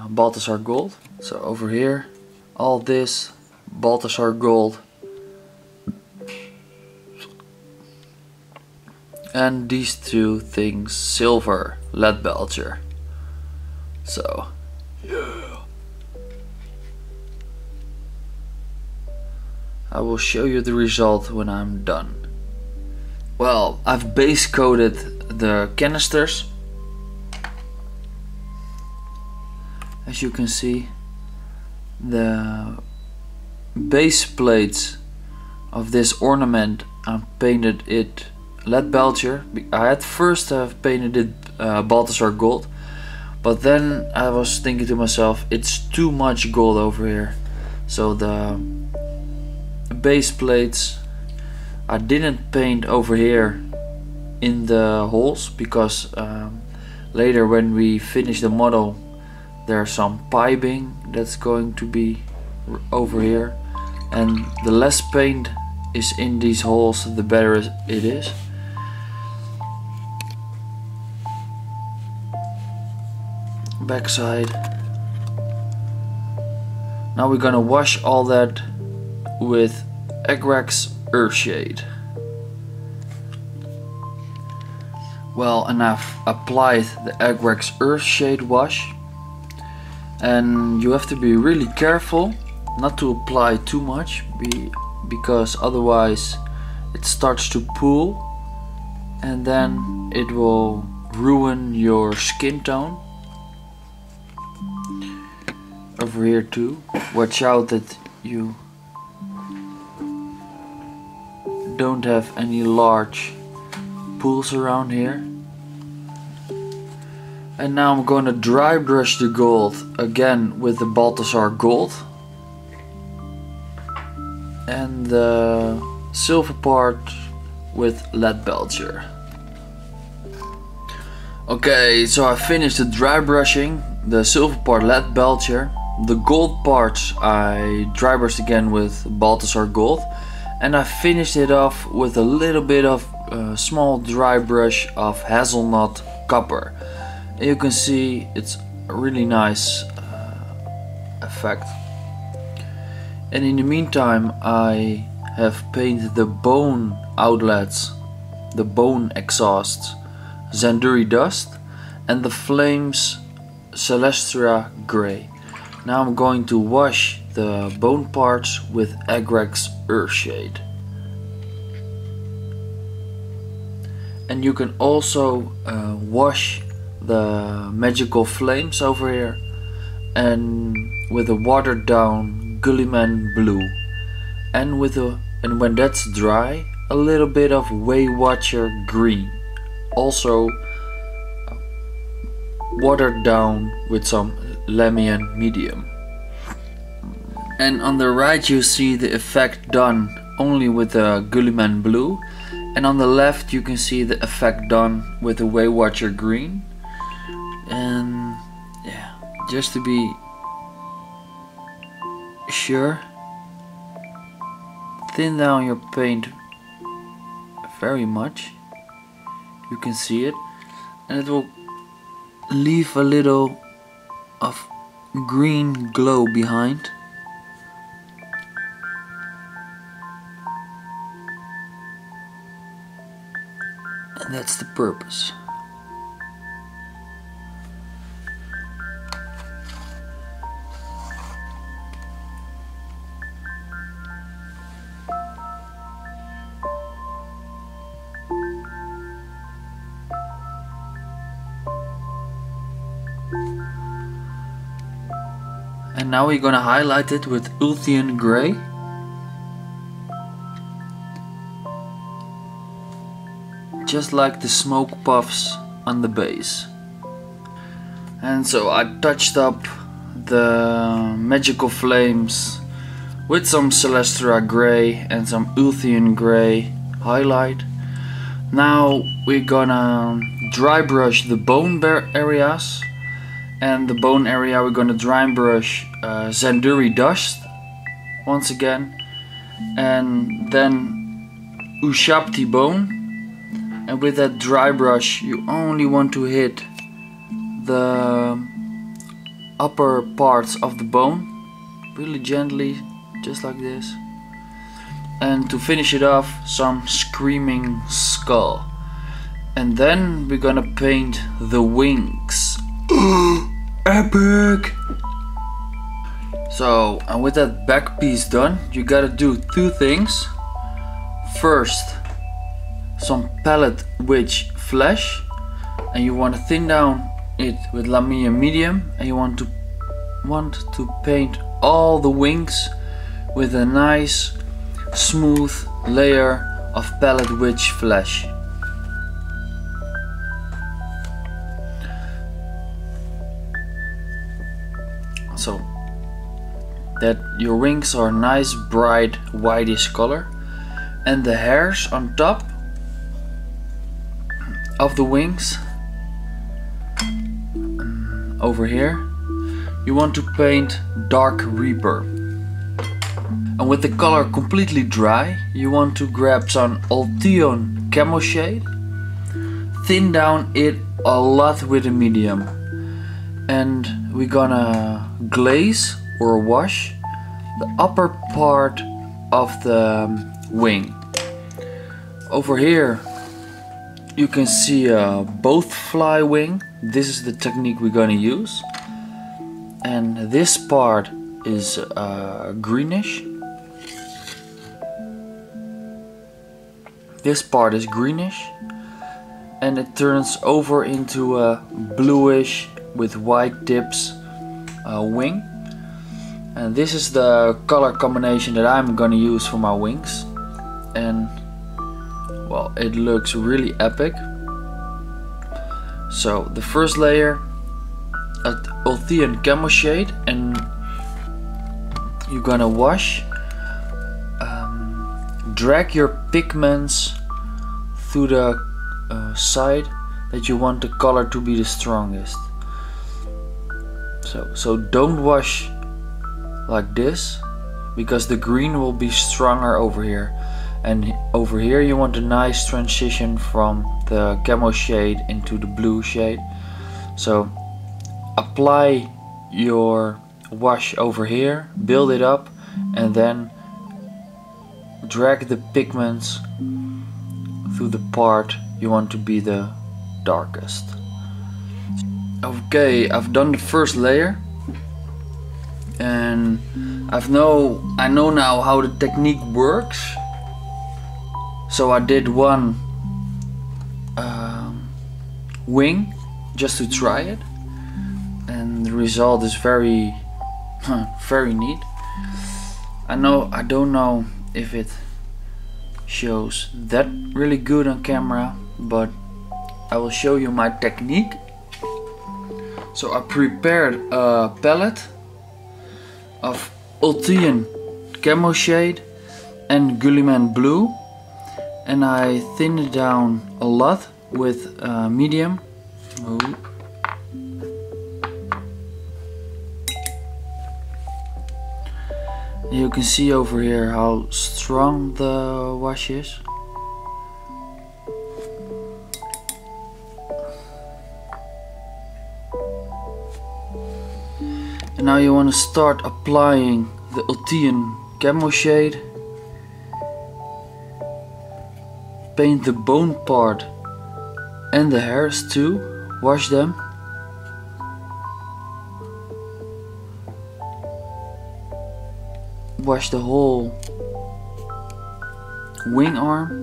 Balthasar Gold. So over here all this Balthasar Gold, and these two things silver Lead Belcher. So yeah, I will show you the result when I'm done. Well, I've base coated the canisters. As you can see, the base plates of this ornament, I painted it Lead Belcher. I at first have painted it Balthasar Gold, but then I was thinking to myself, it's too much gold over here. So the base plates I didn't paint over here in the holes, because later when we finish the model there's some piping that's going to be over here, and the less paint is in these holes the better it is. Backside. Now we're gonna wash all that with Xereus Earthshade. Well, and I've applied the Xereus Earthshade wash, and you have to be really careful not to apply too much, because otherwise it starts to pool and then it will ruin your skin tone. Over here too, watch out that you don't have any large pools around here. And now I'm going to dry brush the gold again with the Balthasar Gold, and the silver part with Lead Belcher. Okay, so I finished the dry brushing, the silver part Lead Belcher, the gold parts I dry brushed again with Balthasar Gold, and I finished it off with a little bit of small dry brush of Hazelnut Copper. And you can see it's a really nice effect. And in the meantime I have painted the bone outlets, the bone exhausts, Zandri Dust, and the flames Celestra Grey. Now I'm going to wash the bone parts with Agrex's Earthshade. And you can also wash the magical flames over here and with a watered down Gulliman Blue, and when that's dry, a little bit of Waywatcher Green, also watered down with some Lamian Medium. And on the right you see the effect done only with the Gulliman Blue, and on the left you can see the effect done with the Waywatcher Green. And yeah, just to be sure, thin down your paint very much. You can see it, and it will leave a little of green glow behind. And that's the purpose. And now we're gonna highlight it with Ulthuan Grey. Just like the smoke puffs on the base. And so I touched up the magical flames with some Celestra Grey and some Ulthuan Grey highlight. Now we're gonna dry brush the bone areas. And the bone area we're gonna dry brush Zandri Dust once again, and then Ushabti Bone. And with that dry brush you only want to hit the upper parts of the bone really gently, just like this. And to finish it off, some Screaming Skull. And then we're gonna paint the wings. Epic! So, and with that back piece done, you gotta do two things. First, some Palette Witch Flesh, and you want to thin down it with Lamian Medium, and you want to paint all the wings with a nice smooth layer of Palette Witch Flesh. So that your wings are nice bright whitish color, and the hairs on top of the wings over here you want to paint Dark Reaper. And with the color completely dry you want to grab some Ulthuan Camoshade, thin down it a lot with a medium, and we're gonna glaze or wash the upper part of the wing. Over here you can see a both fly wing. This is the technique we're gonna use, and this part is greenish. This part is greenish, and it turns over into a bluish with white tips wing. And this is the color combination that I'm gonna use for my wings, and well, it looks really epic. So the first layer at Athonian Camoshade, and you're gonna wash, drag your pigments through the side that you want the color to be the strongest. So don't wash like this, because the green will be stronger over here, and over here you want a nice transition from the camo shade into the blue shade. So apply your wash over here, build it up, and then drag the pigments through the part you want to be the darkest. Okay, I've done the first layer, and I know now how the technique works. So I did one wing just to try it, and the result is very very neat. I don't know if it shows that really good on camera, but I will show you my technique. So I prepared a palette of Ulthuan Camoshade and Gulliman Blue, and I thinned it down a lot with medium. Ooh. You can see over here how strong the wash is. And now you want to start applying the Ulthuan Camoshade. Paint the bone part and the hairs too. Wash them. Wash the whole wing arm.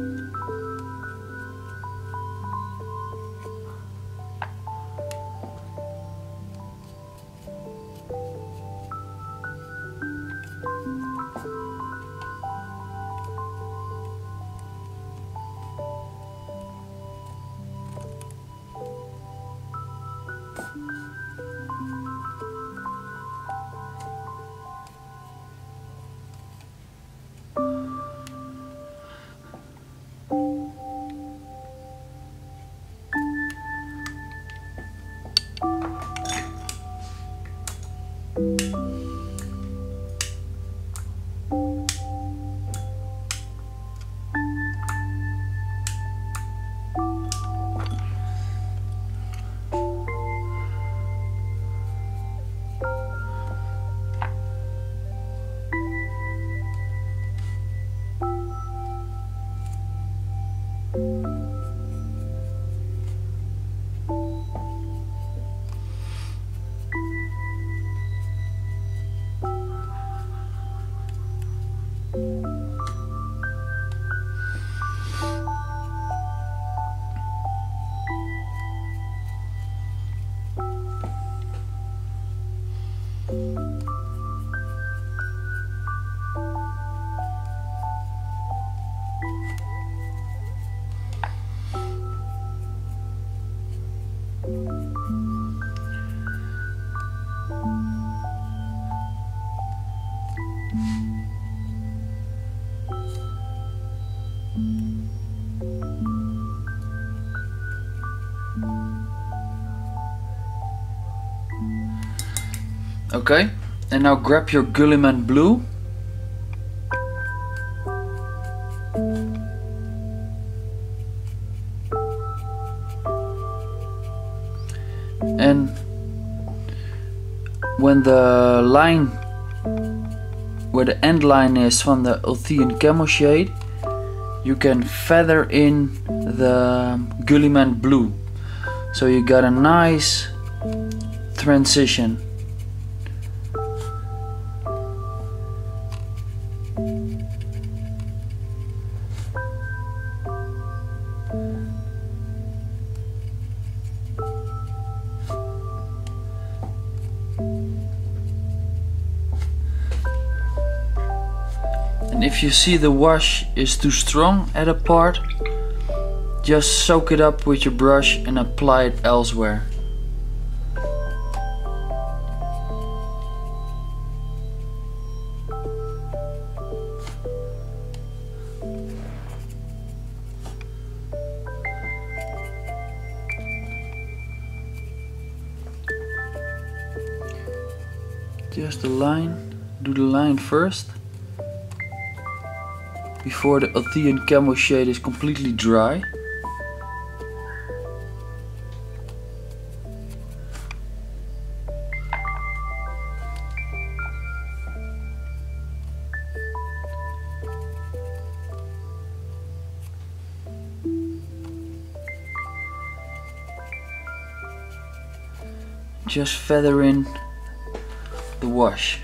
Okay, and now grab your Gulliman Blue. And when the line, where the end line is from the Ulthuan Camoshade, you can feather in the Gulliman Blue. So you got a nice transition. And if you see the wash is too strong at a part, just soak it up with your brush and apply it elsewhere. Just the line, do the line first, before the Athonian Camoshade is completely dry. just feather in the wash.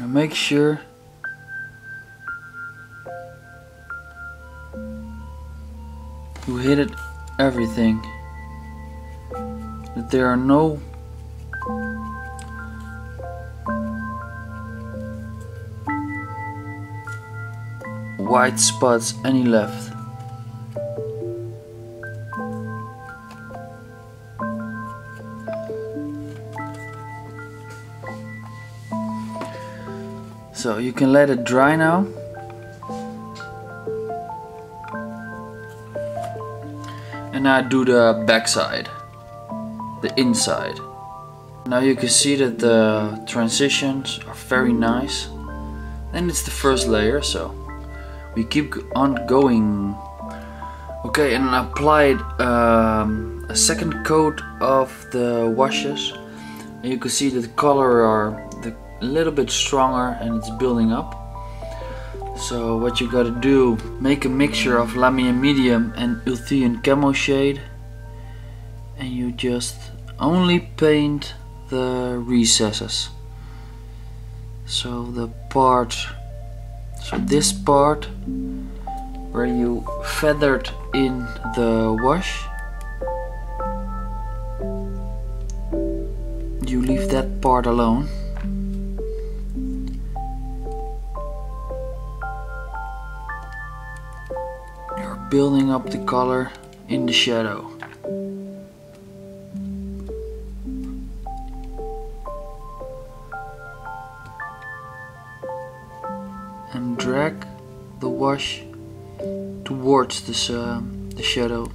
Make sure you hit it everything, that there are no white spots any left. So you can let it dry now. And now do the back side, the inside. Now you can see that the transitions are very nice. And it's the first layer, so we keep on going. Okay, and I applied a second coat of the washes. And you can see that the color are a little bit stronger and it's building up. So what you gotta do, make a mixture of Lamia Medium and Ulthuan Camoshade, and you just only paint the recesses. So the part, so this part where you feathered in the wash, you leave that part alone. Building up the color in the shadow. And drag the wash towards this, the shadow.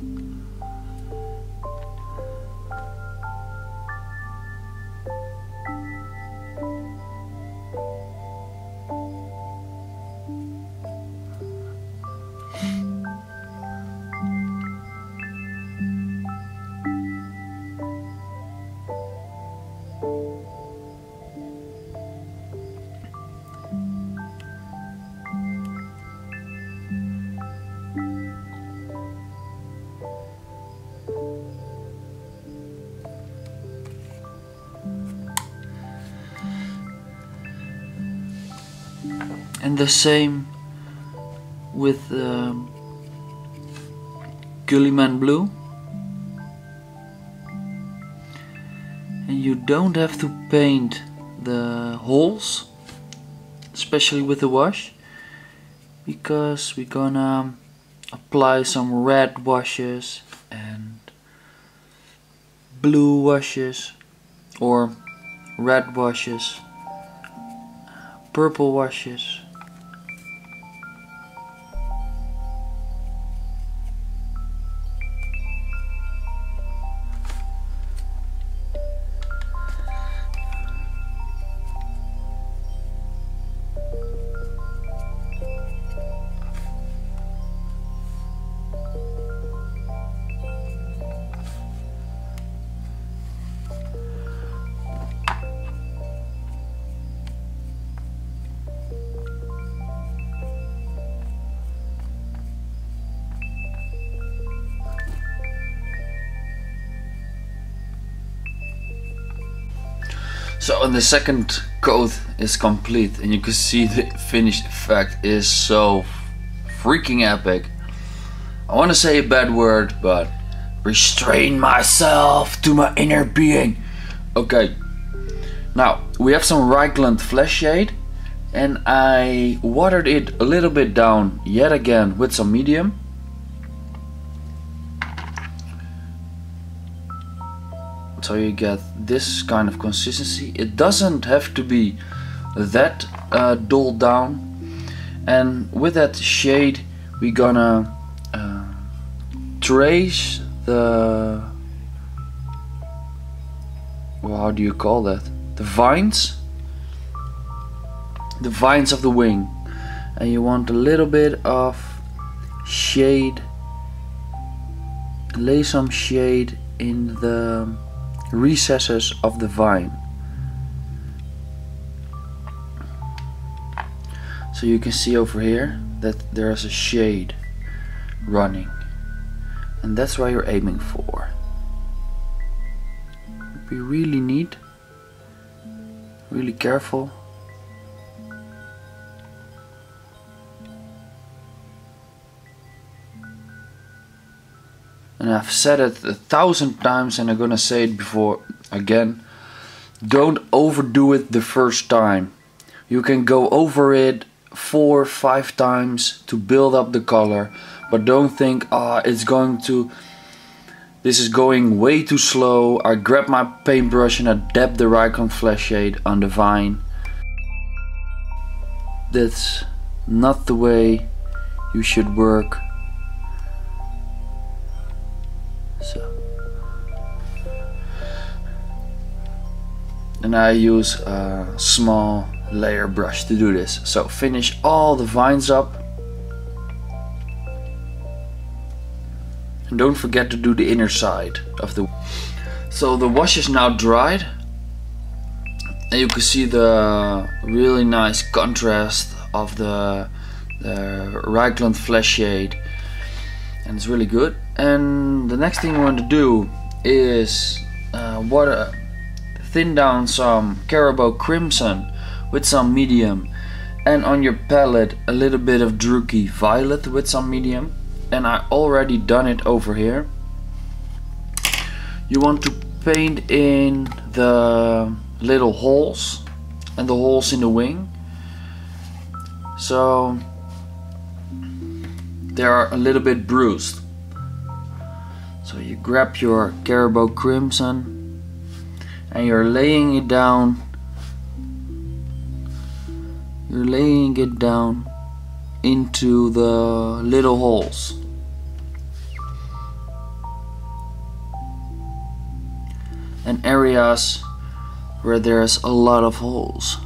And the same with Gulliman Blue. And you don't have to paint the holes, especially with the wash, because we're gonna apply some red washes and blue washes, or red washes, purple washes. So and the second coat is complete, and you can see the finished effect is so freaking epic. I want to say a bad word, but restrain myself to my inner being. Okay, now we have some Reikland Fleshshade, and I watered it a little bit down yet again with some medium. So you get this kind of consistency. It doesn't have to be that dulled down, And with that shade we're gonna trace the, well, how do you call that? The vines of the wing. And you want a little bit of shade, lay some shade in the recesses of the vine. So you can see over here that there's a shade running, and that's what you're aiming for. Be really neat, really careful. And I've said it 1,000 times and I'm gonna say it before again. Don't overdo it the first time. You can go over it 4 or 5 times to build up the color, but don't think, this is going way too slow. I grab my paintbrush and I dab the Reikland Fleshshade on the vine. That's not the way you should work. So, and I use a small layer brush to do this. So finish all the vines up, and don't forget to do the inner side of the. So the wash is now dried, and you can see the really nice contrast of the Reikland Fleshshade, and it's really good. And the next thing we want to do is thin down some Carroburg Crimson with some medium, and on your palette a little bit of Druchii Violet with some medium, and I already done it over here. You want to paint in the little holes and the holes in the wing, so they are a little bit bruised. So you grab your Carroburg Crimson and you're laying it down. You're laying it down into the little holes. And areas where there's a lot of holes.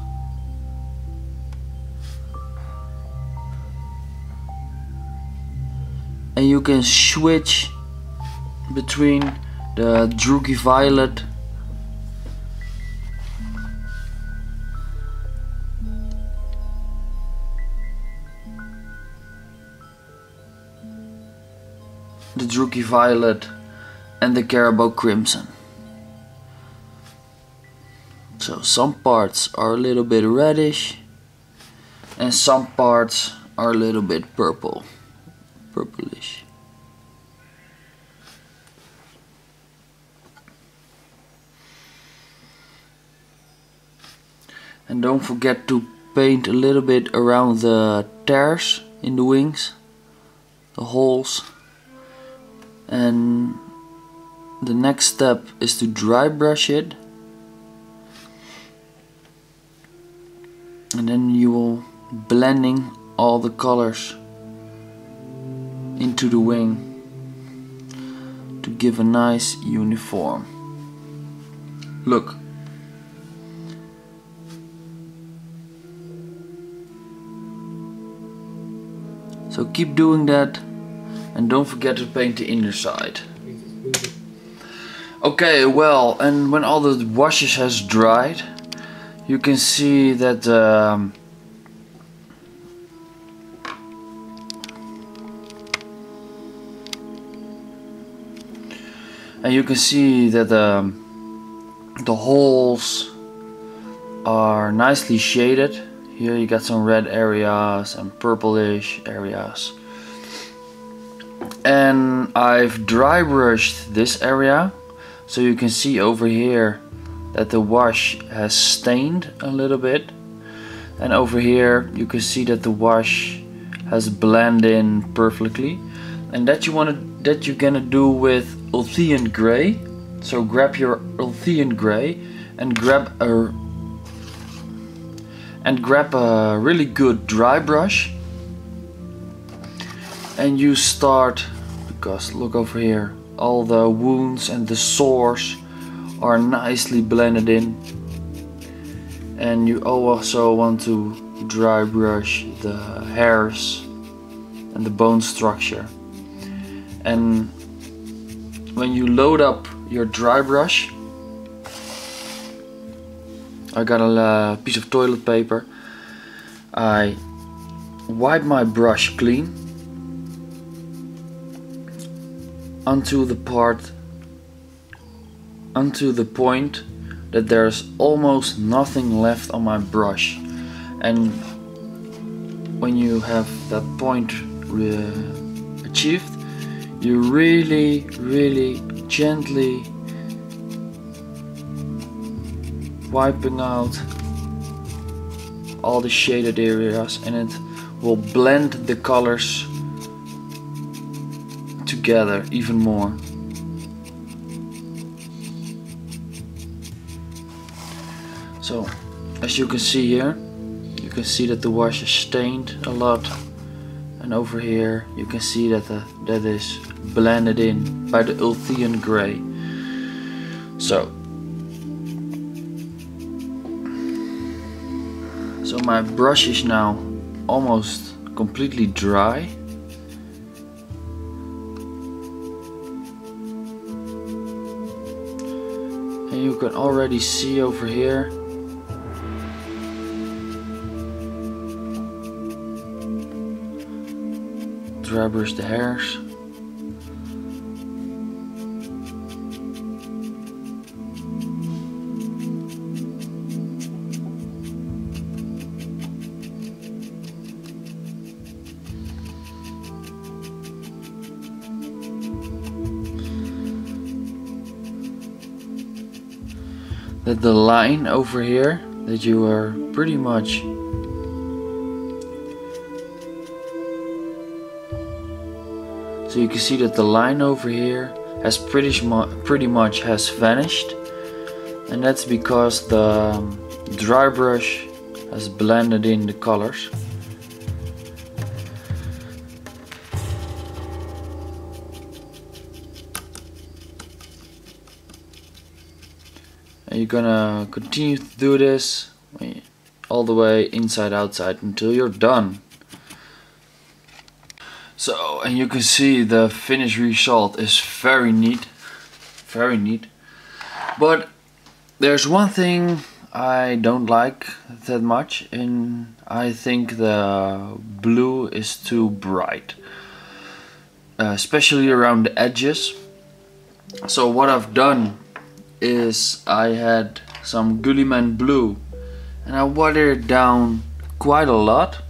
And you can switch between the Druchii Violet and the Carroburg Crimson. So some parts are a little bit reddish and some parts are a little bit purplish. And don't forget to paint a little bit around the tears in the wings, the holes. And the next step is to dry brush it, and then you will blending all the colors into the wing to give a nice uniform look. So keep doing that, and don't forget to paint the inner side. Okay, well, and when all the washes has dried, you can see that the holes are nicely shaded. Here you got some red areas and purplish areas. And I've dry brushed this area, so you can see over here that the wash has stained a little bit, and over here you can see that the wash has blended in perfectly. And that you're gonna do with Ulthuan Grey. So grab your Ulthuan Grey and grab a really good dry brush and you start, because look over here, all the wounds and the sores are nicely blended in, and you also want to dry brush the hairs and the bone structure. And when you load up your dry brush, I got a piece of toilet paper, I wipe my brush clean onto the point that there's almost nothing left on my brush. And when you have that point achieved, you really gently wiping out all the shaded areas, and it will blend the colors together even more. So as you can see here, you can see that the wash is stained a lot, and over here you can see that that is blended in by the Ulthuan Grey. So my brush is now almost completely dry. And you can already see over here dry brush the hairs. That the line over here that you are pretty much so you can see that the line over here has pretty much has vanished, and that's because the dry brush has blended in the colors. And you're gonna continue to do this all the way inside outside until you're done. So, and you can see the finished result is very neat, but there's one thing I don't like that much, and I think the blue is too bright, especially around the edges. So what I've done is I had some Gulliman Blue and I watered it down quite a lot,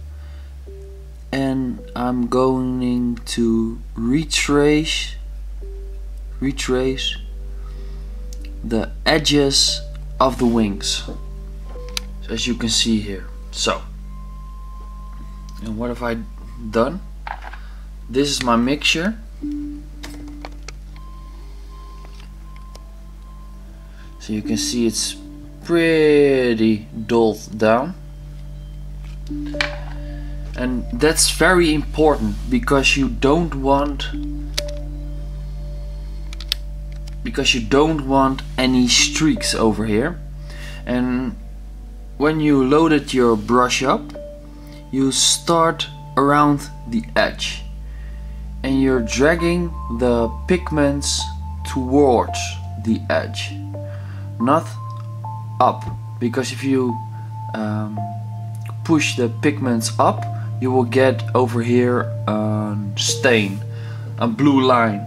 and I'm going to retrace the edges of the wings, so as you can see here. So, and what have I done? This is my mixture. So you can see it's pretty dulled down, and that's very important because you don't want any streaks over here. And when you loaded your brush up, you start around the edge and you're dragging the pigments towards the edge, not up, because if you push the pigments up, you will get over here a stain, a blue line,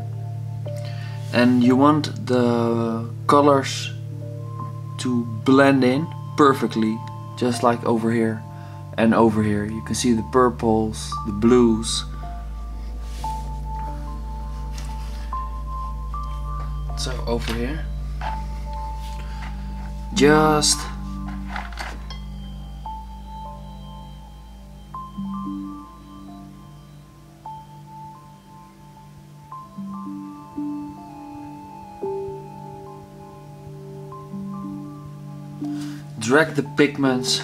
and you want the colors to blend in perfectly, just like over here and over here. You can see the purples, the blues. So over here, just drag the pigments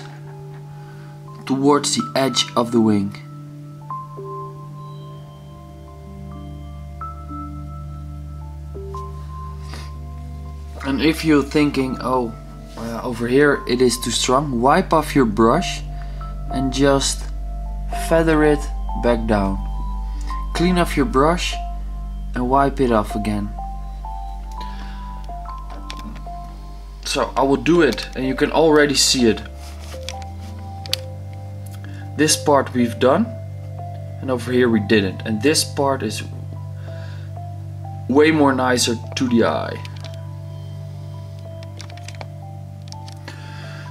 towards the edge of the wing. if you're thinking, oh, over here it is too strong, wipe off your brush and just feather it back down. Clean off your brush and wipe it off again. So I will do it and you can already see it. This part we've done and over here we didn't, and this part is way more nicer to the eye.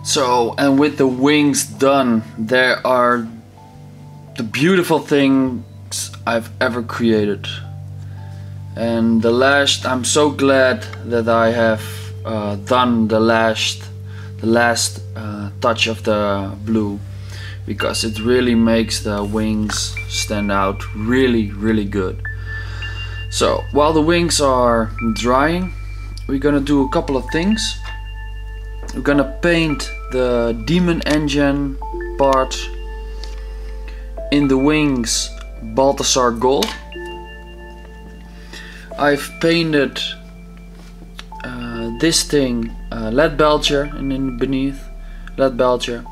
So, and with the wings done, there are the beautiful things I've ever created. And the last, I'm so glad that I have done the last touch of the blue, because it really makes the wings stand out really good. So while the wings are drying, we're gonna do a couple of things. We're gonna paint the demon engine part in the wings Balthasar Gold. I've painted this thing Lead Belcher, and then beneath Lead Belcher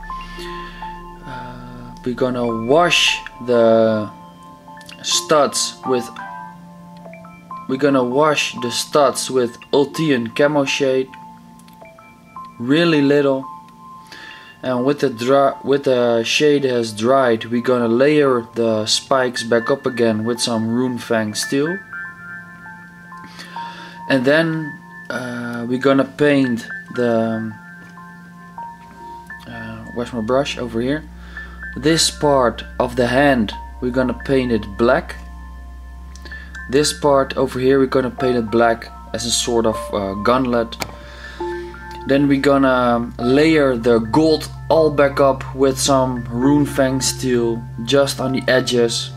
we're gonna wash the studs with Ulthuan Camoshade, really little, and with the shade has dried, we're gonna layer the spikes back up again with some Mournfang Steel, and then we're gonna paint the where's my brush? Over here. This part of the hand we're gonna paint it black. This part over here we're gonna paint it black as a sort of gauntlet. Then we're gonna layer the gold all back up with some Mournfang Steel just on the edges,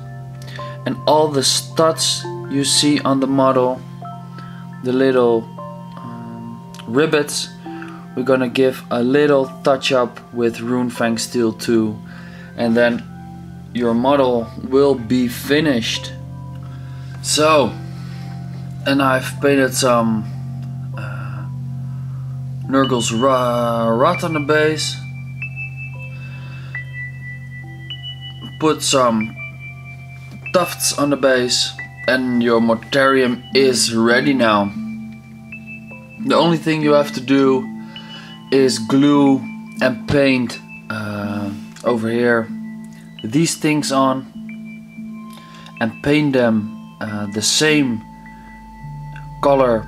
and all the studs you see on the model, the little rivets, we're gonna give a little touch up with Mournfang Steel too, and then your model will be finished. So, and I've painted some Nurgle's rot on the base, put some tufts on the base, and your Mortarion is ready now. The only thing you have to do is glue and paint over here these things on, and paint them the same color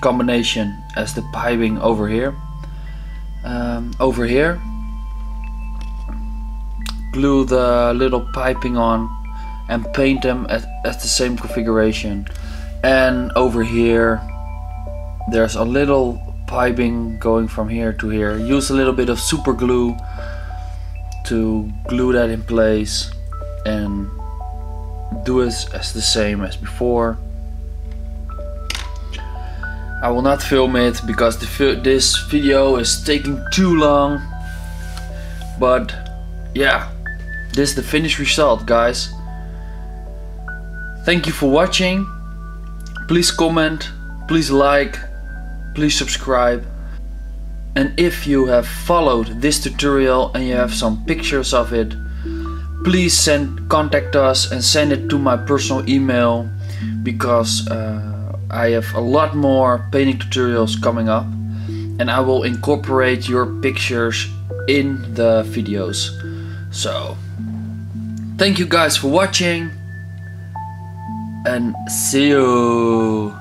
combination as the piping over here. Glue the little piping on and paint them at the same configuration. And over here there's a little piping going from here to here. Use a little bit of super glue to glue that in place, and do it as the same as before. I will not film it because this video is taking too long, but yeah, this is the finished result, guys. Thank you for watching. Please comment, please like, please subscribe, and if you have followed this tutorial and you have some pictures of it, please contact us and send it to my personal email, because I have a lot more painting tutorials coming up, and I will incorporate your pictures in the videos. So thank you guys for watching, and see you.